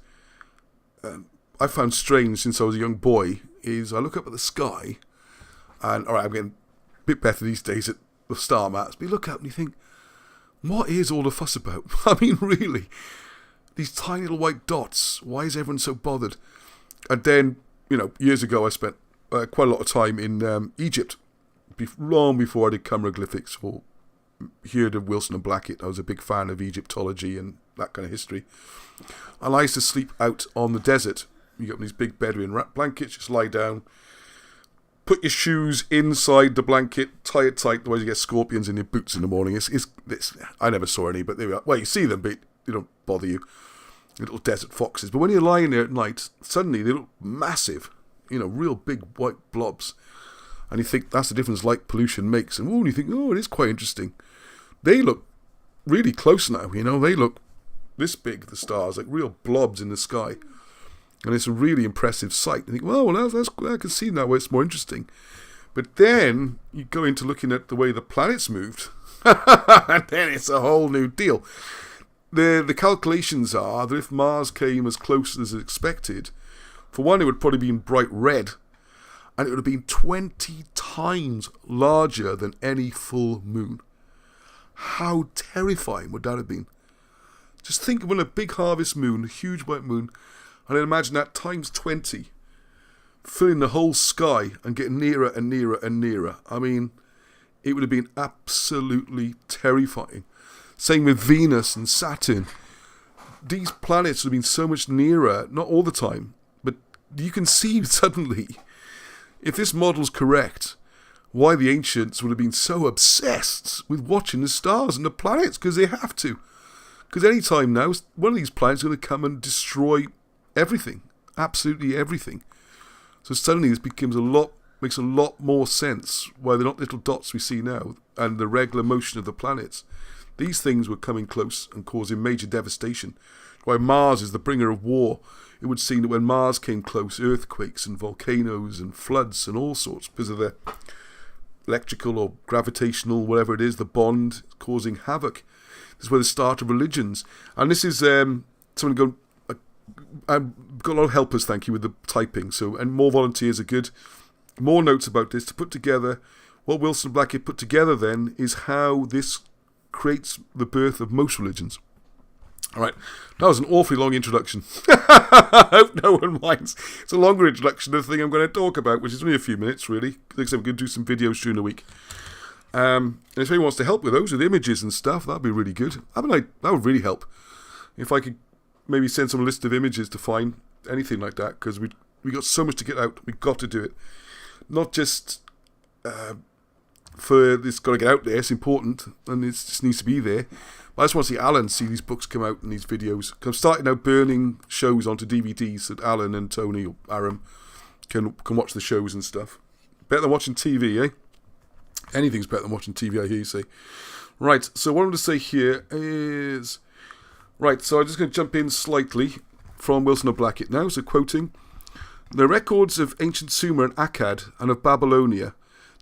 A: I found strange since I was a young boy is I look up at the sky, and all right, I'm getting a bit better these days at the star maps, but you look up and you think, what is all the fuss about? I mean, really, these tiny little white dots, why is everyone so bothered? And then, years ago I spent quite a lot of time in Egypt, long before I did chiroglyphics or heard of Wilson and Blackett. I was a big fan of Egyptology and that kind of history. And I used to sleep out on the desert. You get these big Bedouin blankets, just lie down, put your shoes inside the blanket, tie it tight, otherwise you get scorpions in your boots in the morning. It's I never saw any, but there we are. Well, you see them, but they don't bother you. Little desert foxes. But when you're lying there at night, suddenly they look massive, real big white blobs. And you think that's the difference light pollution makes. And you think, it is quite interesting. They look really close now, they look this big, the stars, like real blobs in the sky. And it's a really impressive sight. You think, that's I can see now where it's more interesting. But then you go into looking at the way the planets moved, and then it's a whole new deal. The calculations are that if Mars came as close as expected, for one, it would probably been bright red, and it would have been 20 times larger than any full moon. How terrifying would that have been? Just think of when a big harvest moon, a huge white moon, and then imagine that times 20, filling the whole sky and getting nearer and nearer and nearer. I mean, it would have been absolutely terrifying. Same with Venus and Saturn. These planets would have been so much nearer, not all the time, but you can see suddenly, if this model's correct, why the ancients would have been so obsessed with watching the stars and the planets, because they have to. Because any time now, one of these planets is going to come and destroy everything, absolutely everything. So suddenly this makes a lot more sense why they're not little dots we see now, and the regular motion of the planets. These things were coming close and causing major devastation. Why Mars is the bringer of war. It would seem that when Mars came close, earthquakes and volcanoes and floods and all sorts, because of the electrical or gravitational, whatever it is, the bond causing havoc. This is where the start of religions. And this is something going I've got a lot of helpers, thank you, with the typing. So, and more volunteers are good. More notes about this to put together. What Wilson and Blackett put together then is how this creates the birth of most religions. All right, that was an awfully long introduction. I hope no one minds. It's a longer introduction to the thing I'm going to talk about, which is only a few minutes, really. Like I said, we're going to do some videos during the week. And if anyone wants to help with those, with images and stuff, that'd be really good. I mean, that would really help. If I could maybe send some list of images to find anything like that, because we got so much to get out. We've got to do it. Not just for this got to get out there. It's important, and it just needs to be there. But I just want to see Alan see these books come out and these videos. Because I'm starting now burning shows onto DVDs so that Alan and Tony or Aram can watch the shows and stuff. Better than watching TV, eh? Anything's better than watching TV, I hear you say. Right, so what I'm going to say here is... Right, so I'm just going to jump in slightly from Wilson and Blackett now. So quoting, the records of ancient Sumer and Akkad and of Babylonia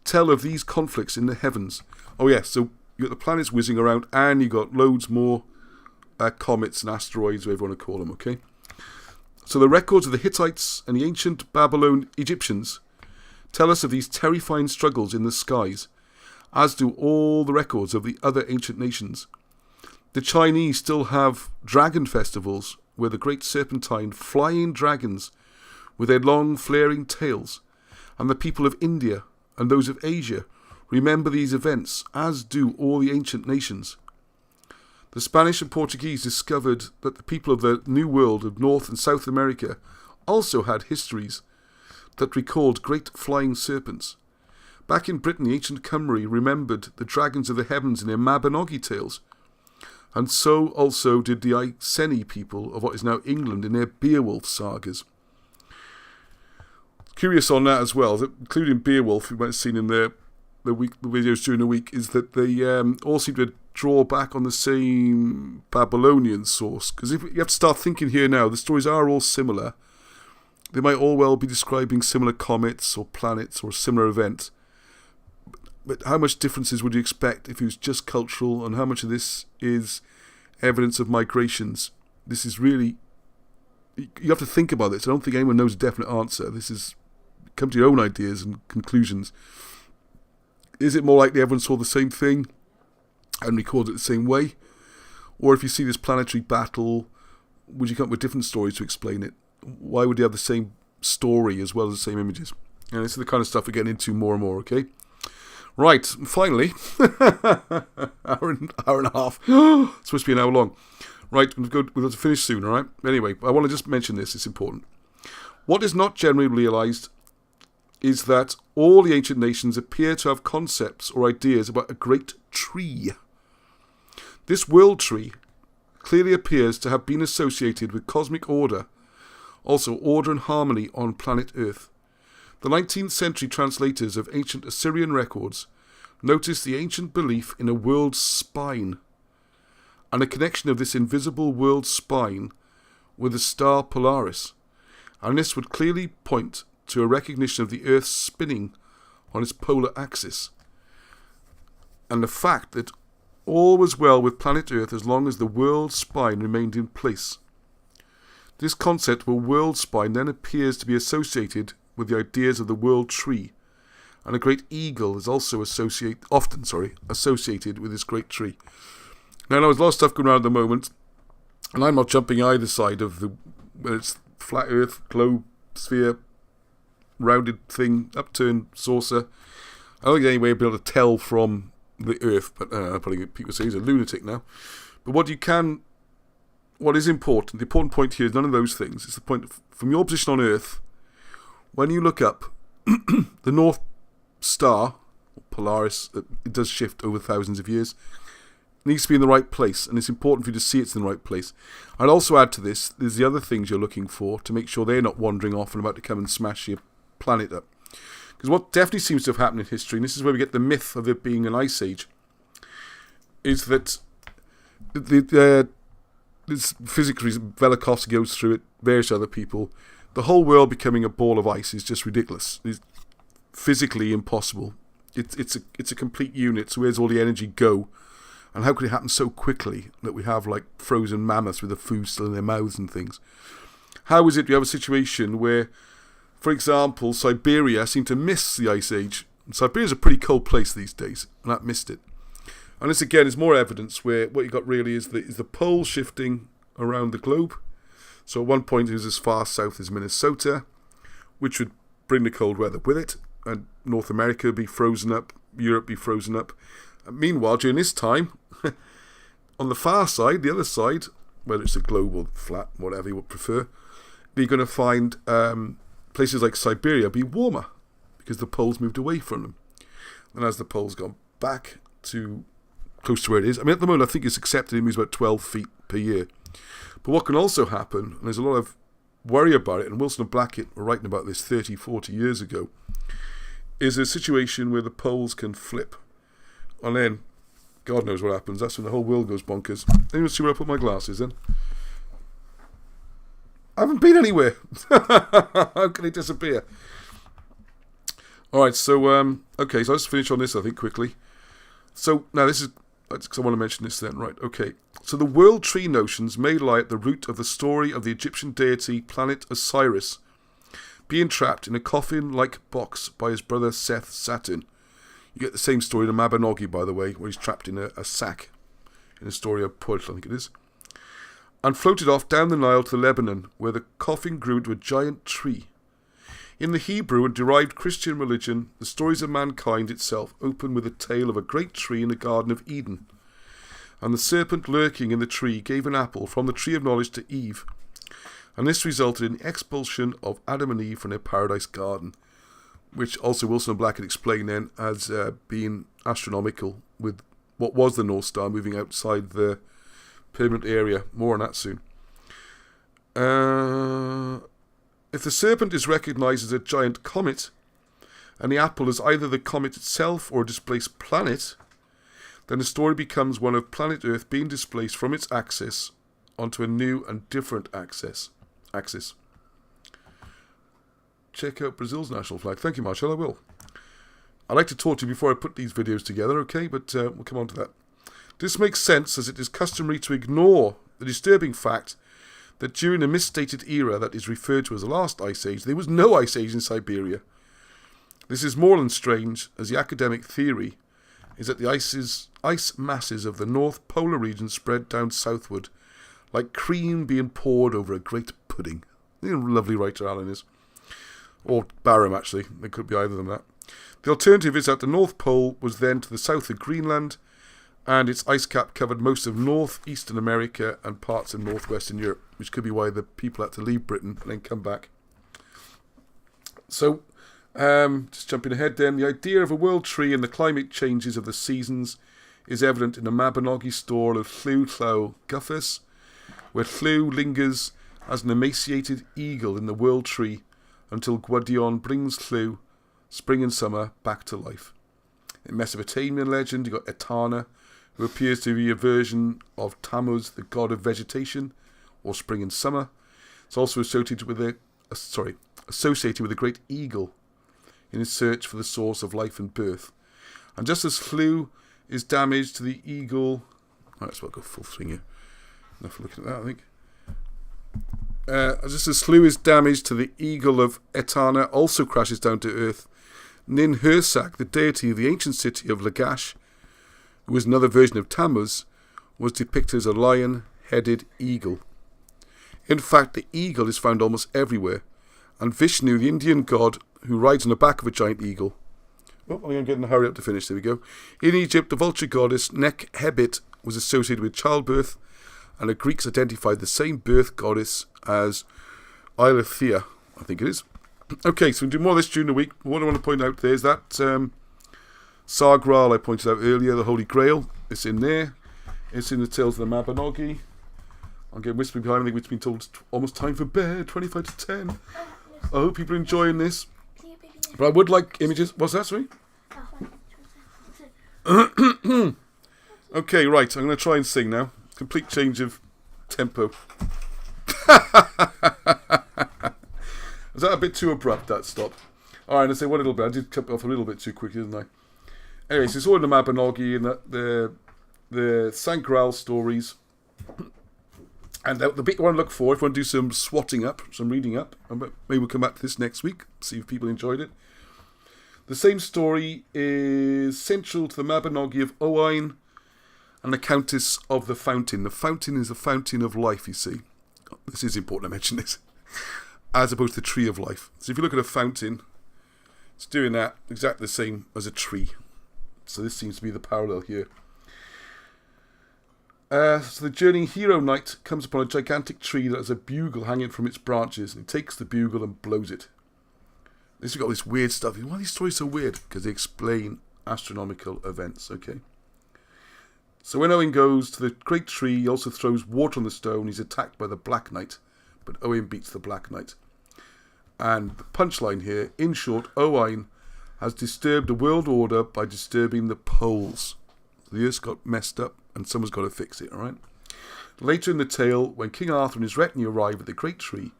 A: tell of these conflicts in the heavens. Oh yes, so you got the planets whizzing around, and you got loads more comets and asteroids, whatever you want to call them, okay? So the records of the Hittites and the ancient Babylon Egyptians tell us of these terrifying struggles in the skies, as do all the records of the other ancient nations. The Chinese still have dragon festivals, where the great serpentine flying dragons with their long flaring tails, and the people of India and those of Asia remember these events, as do all the ancient nations. The Spanish and Portuguese discovered that the people of the New World of North and South America also had histories that recalled great flying serpents. Back in Britain, the ancient Cymry remembered the dragons of the heavens in their Mabinogi tales, and so also did the Iceni people of what is now England in their Beowulf sagas. Curious on that as well, that including Beowulf, you might have seen in the videos during the week, is that they all seem to draw back on the same Babylonian source. Because if you have to start thinking here now, the stories are all similar. They might all well be describing similar comets or planets or a similar event. But how much differences would you expect if it was just cultural, and how much of this is evidence of migrations? This is really... You have to think about this. I don't think anyone knows a definite answer. This is... Come to your own ideas and conclusions. Is it more likely everyone saw the same thing and recorded it the same way? Or if you see this planetary battle, would you come up with different stories to explain it? Why would they have the same story as well as the same images? And this is the kind of stuff we're getting into more and more, okay? Right, finally, hour and a half. It's supposed to be an hour long. Right, we've got to finish soon, all right? Anyway, I want to just mention this, it's important. What is not generally realised is that all the ancient nations appear to have concepts or ideas about a great tree. This world tree clearly appears to have been associated with cosmic order, also order and harmony on planet Earth. The 19th century translators of ancient Assyrian records noticed the ancient belief in a world spine, and a connection of this invisible world spine with the star Polaris, and this would clearly point to a recognition of the Earth spinning on its polar axis, and the fact that all was well with planet Earth as long as the world spine remained in place. This concept of a world spine then appears to be associated with the ideas of the world tree, and a great eagle is also often associated with this great tree. Now, there's a lot of stuff going around at the moment, and I'm not jumping either side of whether it's flat Earth, globe, sphere, rounded thing, upturned saucer. I don't think there's any way of being able to tell from the Earth, but probably people say he's a lunatic now. But what is important, the important point here is none of those things. It's the point from your position on Earth. When you look up, the North Star, Polaris, it does shift over thousands of years, needs to be in the right place, and it's important for you to see it's in the right place. I'd also add to this, there's the other things you're looking for to make sure they're not wandering off and about to come and smash your planet up. Because what definitely seems to have happened in history, and this is where we get the myth of it being an ice age, is that this physics reason, Velikovsky goes through it, various other people, the whole world becoming a ball of ice is just ridiculous. It's physically impossible. It's a complete unit, so where's all the energy go? And how could it happen so quickly that we have like frozen mammoths with the food still in their mouths and things? how is it we have a situation where, for example, Siberia seemed to miss the Ice Age? And Siberia's a pretty cold place these days, and that missed it. And this again is more evidence where what you got really is the poles shifting around the globe. So at one point it was as far south as Minnesota, which would bring the cold weather with it, and North America would be frozen up, Europe be frozen up. And meanwhile, during this time, on the far side, the other side, whether it's a globe or flat, whatever you would prefer, you're going to find places like Siberia be warmer because the poles moved away from them. And as the poles gone back to close to where it is, I mean, at the moment, I think it's accepted it moves about 12 feet per year. But what can also happen, and there's a lot of worry about it, and Wilson and Blackett were writing about this 30, 40 years ago, is a situation where the poles can flip. And then, God knows what happens. That's when the whole world goes bonkers. Anyone see where I put my glasses in? I haven't been anywhere. How can it disappear? Alright, so, okay, so I'll just finish on this, I think, quickly. So, now this is, because I want to mention this then, right, okay. So the world tree notions may lie at the root of the story of the Egyptian deity planet Osiris being trapped in a coffin-like box by his brother Seth Saturn. You get the same story in the Mabinogi, by the way, where he's trapped in a sack, in the story of Pult, I think it is, and floated off down the Nile to Lebanon, where the coffin grew into a giant tree. In the Hebrew and derived Christian religion, the stories of mankind itself open with a tale of a great tree in the Garden of Eden, and the serpent lurking in the tree gave an apple from the tree of knowledge to Eve, and this resulted in the expulsion of Adam and Eve from their paradise garden, which also Wilson and Blackett explained then as being astronomical, with what was the North Star moving outside the permanent area. More on that soon. If the serpent is recognised as a giant comet, and the apple is either the comet itself or a displaced planet, then the story becomes one of planet Earth being displaced from its axis onto a new and different axis. Check out Brazil's national flag. Thank you, Marshall, I will. I'd like to talk to you before I put these videos together, okay? But we'll come on to that. This makes sense as it is customary to ignore the disturbing fact that during the misstated era that is referred to as the last ice age, there was no ice age in Siberia. This is more than strange, as the academic theory is that the ice masses of the North Polar region spread down southward, like cream being poured over a great pudding. You know, lovely writer Alan is. Or Barham, actually. It could be either of them, that. The alternative is that the North Pole was then to the south of Greenland, and its ice cap covered most of northeastern America and parts of northwestern Europe, which could be why the people had to leave Britain and then come back. So, just jumping ahead then, the idea of a world tree and the climate changes of the seasons is evident in the Mabinogi story of Llw Llaw Gyffes, where Llw lingers as an emaciated eagle in the world tree until Gwydion brings Llw, spring and summer, back to life. In Mesopotamian legend, you got Etana, who appears to be a version of Tammuz, the god of vegetation, or spring and summer. It's also associated with a great eagle in his search for the source of life and birth. And just as Llw is damaged to the eagle... Let's go full swing here. Enough looking at that, I think. Just as Llw is damaged to the eagle of Etana also crashes down to earth, Nin Hursak, the deity of the ancient city of Lagash, who was another version of Tammuz, was depicted as a lion-headed eagle. In fact, the eagle is found almost everywhere, and Vishnu, the Indian god, who rides on the back of a giant eagle. Oh, I'm getting a hurry up to finish. There we go. In Egypt, the vulture goddess Nekhebit was associated with childbirth, and the Greeks identified the same birth goddess as Eileithia, I think it is. Okay, so we'll do more of this during the week. What I want to point out there is that Sargral I pointed out earlier, the Holy Grail. It's in there. It's in the Tales of the Mabinogi. I'm getting whispering behind me, which has been told it's almost time for bed, 25 to 10. I hope people are enjoying this. But I would like images. What's that, sorry? Okay, right. I'm going to try and sing now. Complete change of tempo. Was that a bit too abrupt, that stop? Alright, let's say one little bit. I did cut it off a little bit too quickly, didn't I? Anyways, it's all in the Mabinogi and the Sangral stories. And the bit you want to look for, if you want to do some swatting up, some reading up, and maybe we'll come back to this next week, see if people enjoyed it. The same story is central to the Mabinogi of Owain and the Countess of the Fountain. The fountain is a fountain of life, you see. This is important to mention this. As opposed to the tree of life. So if you look at a fountain, it's doing that exactly the same as a tree. So this seems to be the parallel here. So the journeying hero knight comes upon a gigantic tree that has a bugle hanging from its branches, and he takes the bugle and blows it. This has got this weird stuff. Why are these stories so weird? Because they explain astronomical events, okay? So when Owen goes to the great tree, he also throws water on the stone. He's attacked by the Black Knight, but Owen beats the Black Knight. And the punchline here, in short, Owain has disturbed the world order by disturbing the poles. So the Earth's got messed up, and someone's got to fix it, alright? Later in the tale, when King Arthur and his retinue arrive at the great tree,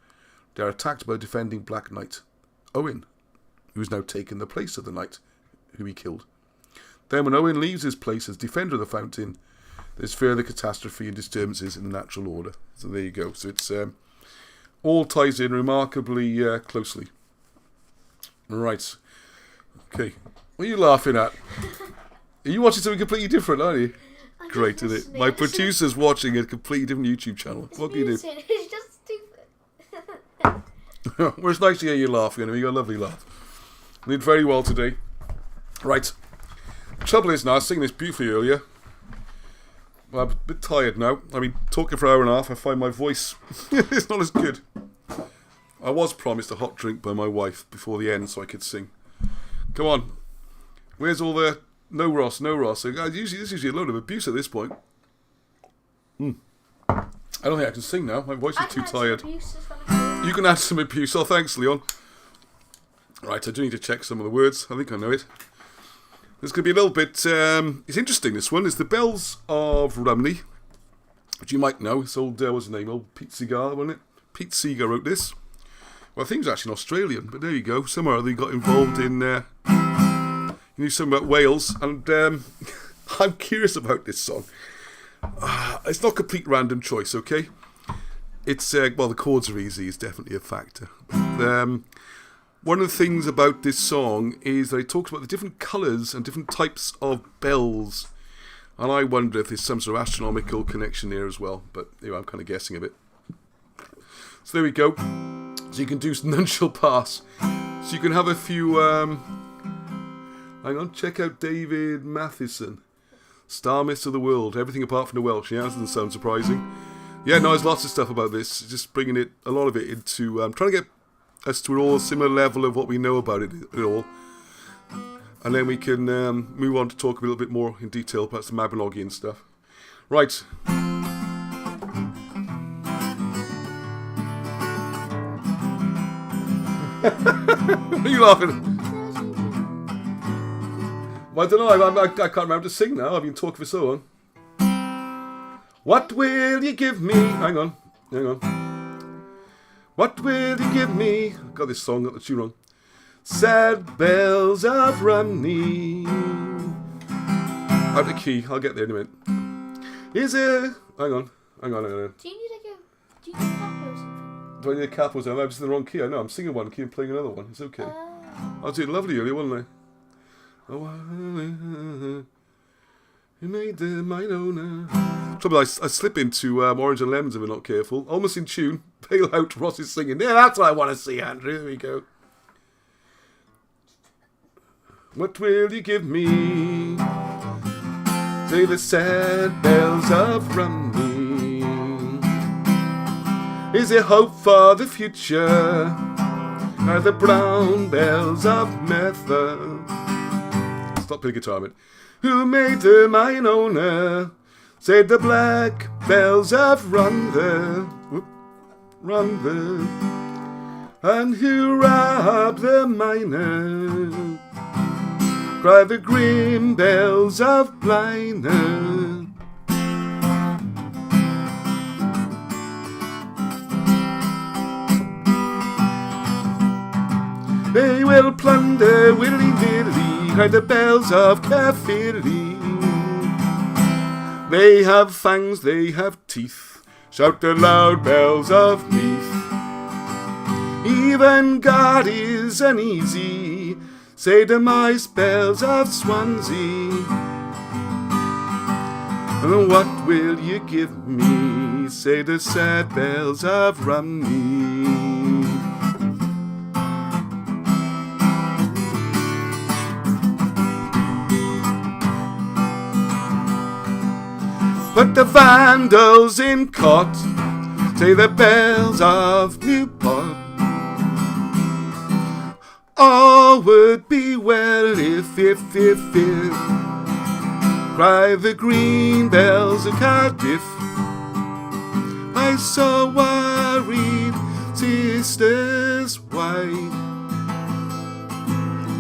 A: they are attacked by the defending Black Knight, Owen, who has now taken the place of the knight who he killed. Then when Owen leaves his place as defender of the fountain, there's further catastrophe and disturbances in the natural order. So there you go. So it's all ties in remarkably closely. Right. Okay. What are you laughing at? Are you watching something completely different, aren't you? Great, isn't it? My producer's watching a completely different YouTube channel. What can you do?
B: It's just stupid.
A: Well, it's nice to hear you laughing. You got a lovely laugh. You did very well today. Right. The trouble is now, I was singing this beautifully earlier. Well, I'm a bit tired now. I mean, talking for an hour and a half, I find my voice it's not as good. I was promised a hot drink by my wife before the end so I could sing. Come on. Where's all the no Ross? So, guys, this is usually a load of abuse at this point. I don't think I can sing now. My voice is too tired. You can add some abuse. Oh, thanks, Leon. Right, I do need to check some of the words. I think I know it. There's going to be a little bit... it's interesting, this one. It's the Bells of Rumney, which you might know. It's old, what's his name? Old Pete Seeger, wasn't it? Pete Seeger wrote this. Well, I think he's actually an Australian, but there you go. Somehow they got involved in... he knew something about Wales, and I'm curious about this song. It's not complete random choice, okay? It's, well, the chords are easy. It's definitely a factor. One of the things about this song is that it talks about the different colours and different types of bells. And I wonder if there's some sort of astronomical connection there as well. But anyway, I'm kind of guessing a bit. So there we go. So you can do None Shall Pass. So you can have a few... hang on, check out David Matheson. Star Myths of the World. Everything apart from the Welsh. Yeah, that doesn't sound surprising. Yeah, no, there's lots of stuff about this. Just bringing it, a lot of it into... trying to get us to all a similar level of what we know about it all. And then we can move on to talk a little bit more in detail about some Mabinogi and stuff. Right. What are you laughing at? Well, I don't know, I can't remember to sing now. I've been talking for so long. What will you give me? Hang on. What will you give me? I got this song, got the tune wrong. Sad bells of Rumney. Out of key, I'll get there in a minute. Is it? Hang on.
B: Do you need a capo or something?
A: Do I need a capo or something? I'm just in the wrong key. I know, I'm singing one key and playing another one. It's okay. I was doing lovely earlier, wasn't I? Oh, you made mine owner. Trouble, I slip into Orange and Lemons if we're not careful. Almost in tune. Pale out, Ross is singing. Yeah, that's what I want to see, Andrew. There we go. What will you give me? Say the sad bells of Rumney. Is there hope for the future? Are the brown bells of Merthyr? Stop playing guitar, mate. Who made the mine owner? Say the black bells of Rhondda, and who robbed the miner? Cry the grim bells of Blaina. They will plunder willy-nilly, cry the bells of Caerphilly. They have fangs, they have teeth, shout the loud bells of Meath. Even God is uneasy, say the mice bells of Swansea. And what will you give me, say the sad bells of Rumney. But the Vandals in Cot say the bells of Newport. All would be well if cry the green bells of Cardiff. I so worried, sisters white,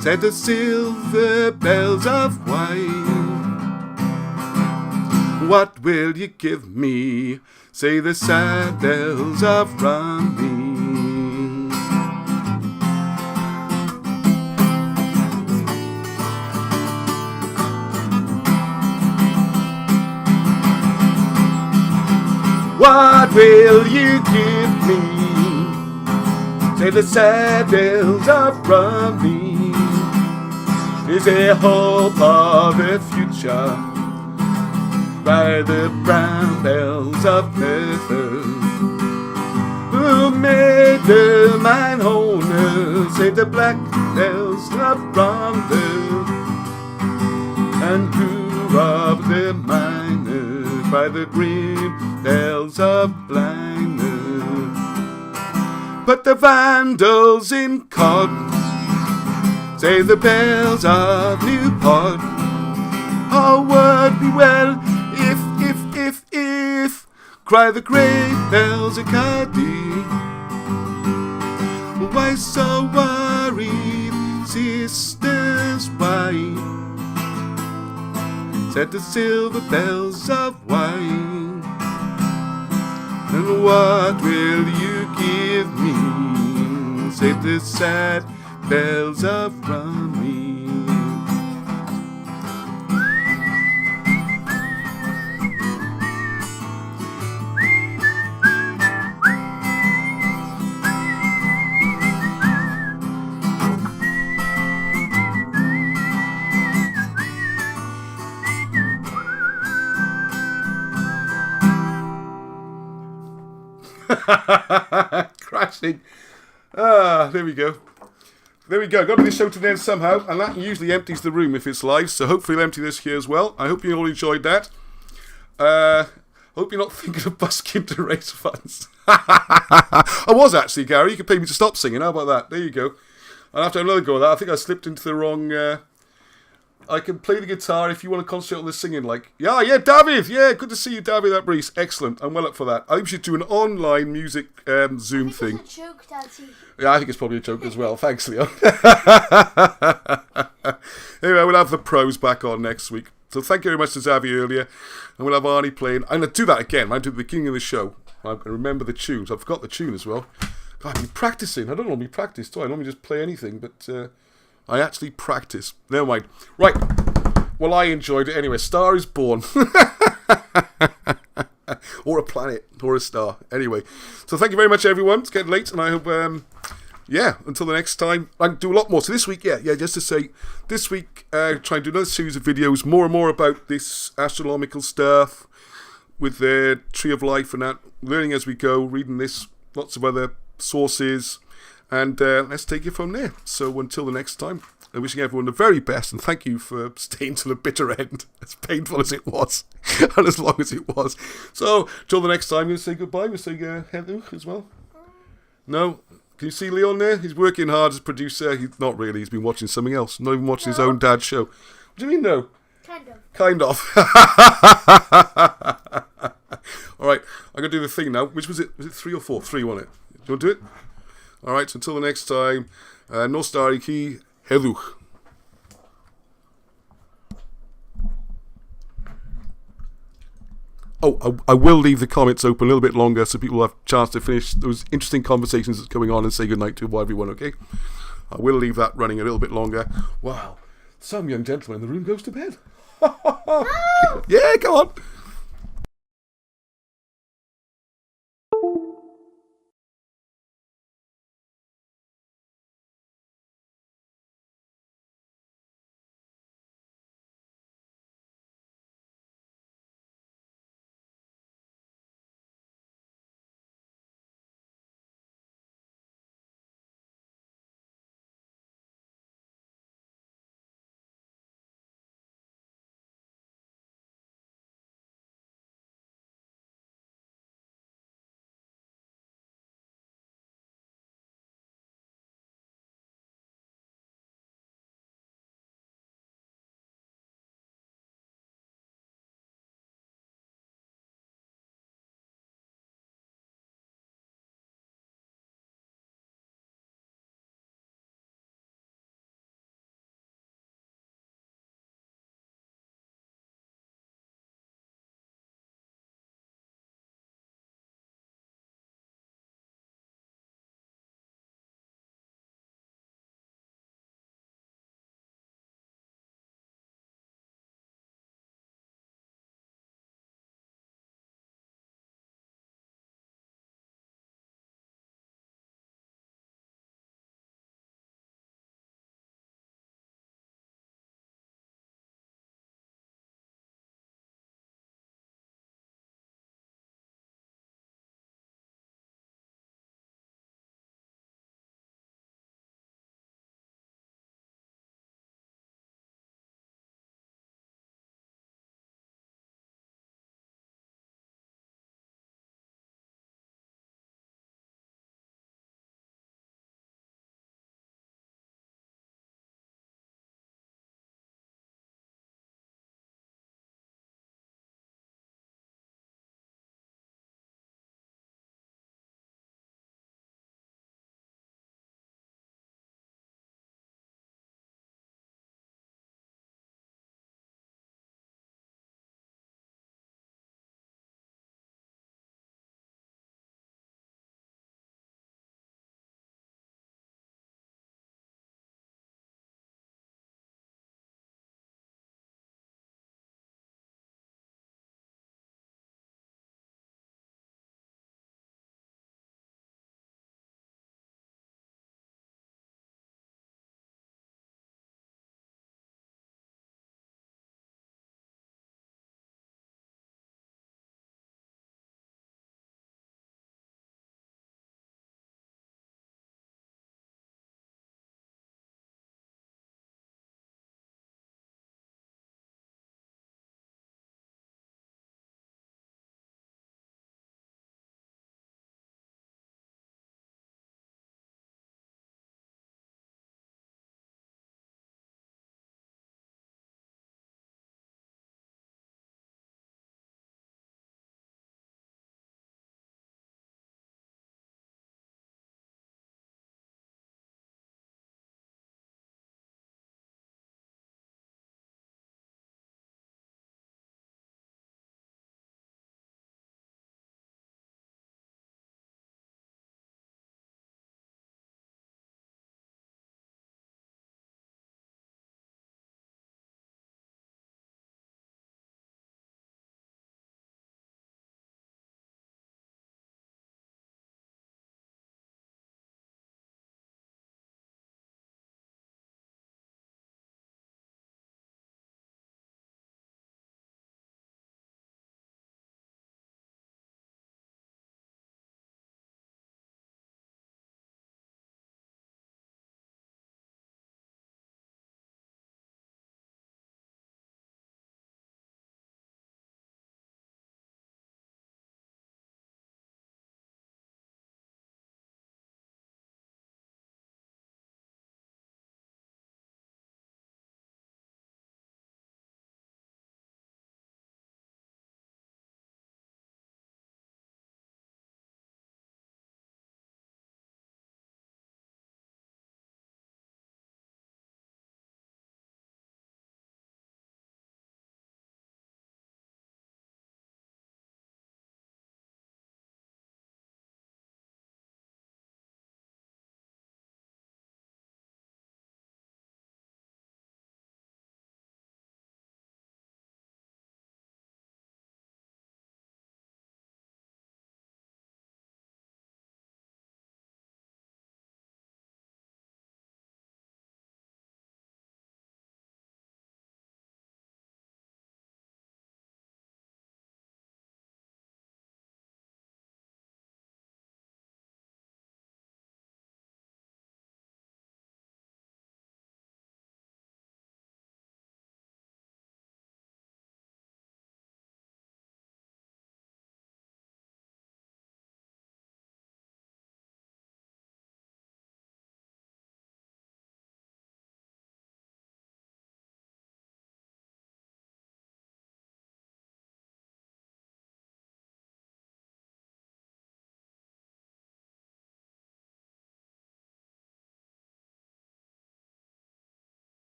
A: said the silver bells of wine. What will you give me, say the sad bells of Rumney. What will you give me, say the sad bells of Rumney. Is there hope of the future, by the brown bells of Merthyr? Who made the mine owners say the black bells of Rhondda, and who robbed the miners by the green bells of Blinders? But the Vandals in Cod say the bells of Newport. All would be well if cry the great bells of Cardiff. Why so worried, sisters, why? Said the silver bells of wine. And what will you give me, said the sad bells of Rumney. Crashing. There we go. Got to the show to the end somehow, and that usually empties the room if it's live, so hopefully it'll empty this here as well. I hope you all enjoyed that. Hope you're not thinking of busking to raise funds. I was actually, Gary. You could pay me to stop singing. How about that? There you go. I'll have to have another go at that. I think I slipped into the wrong... I can play the guitar if you want to concentrate on the singing. Yeah, David. Yeah, good to see you, David. That Breeze. Excellent. I'm well up for that. I think we should do an online music Zoom thing.
B: It's a joke, Daddy.
A: Yeah, I think it's probably a joke as well. Thanks, Leon. Anyway, we'll have the pros back on next week. So thank you very much to Xavier earlier. And we'll have Arnie playing. I'm going to do that again. I'm doing the beginning of the show. I'm going to remember the tunes. I forgot the tune as well. God, I've been practicing. I don't normally practice, do I? I normally just play anything, but I actually practice. Never mind. Right. Well, I enjoyed it anyway. Star is Born. Or a planet. Or a star. Anyway. So thank you very much, everyone. It's getting late, and I hope... until the next time, I can do a lot more. So this week, just to say, this week, try and do another series of videos, more and more about this astronomical stuff, with the Tree of Life and that, learning as we go, reading this, lots of other sources, and let's take it from there. So until the next time, I'm wishing everyone the very best, and thank you for staying to the bitter end, as painful as it was, and as long as it was. So, till the next time, we'll say goodbye, we'll say hello as well. No? Can you see Leon there? He's working hard as producer. He's not really. He's been watching something else. Not even watching his own dad's show. What do you mean, no? Kind of. All right. I'm going to do the thing now. Which was it? Was it 3 or 4? 3, wasn't it? Do you want to do it? All right. So until the next time. No starry key. Heluch. Oh, I will leave the comments open a little bit longer so people will have a chance to finish those interesting conversations that's going on and say goodnight to everyone, okay? I will leave that running a little bit longer. Wow, some young gentleman in the room goes to bed.
B: No!
A: Yeah, go on.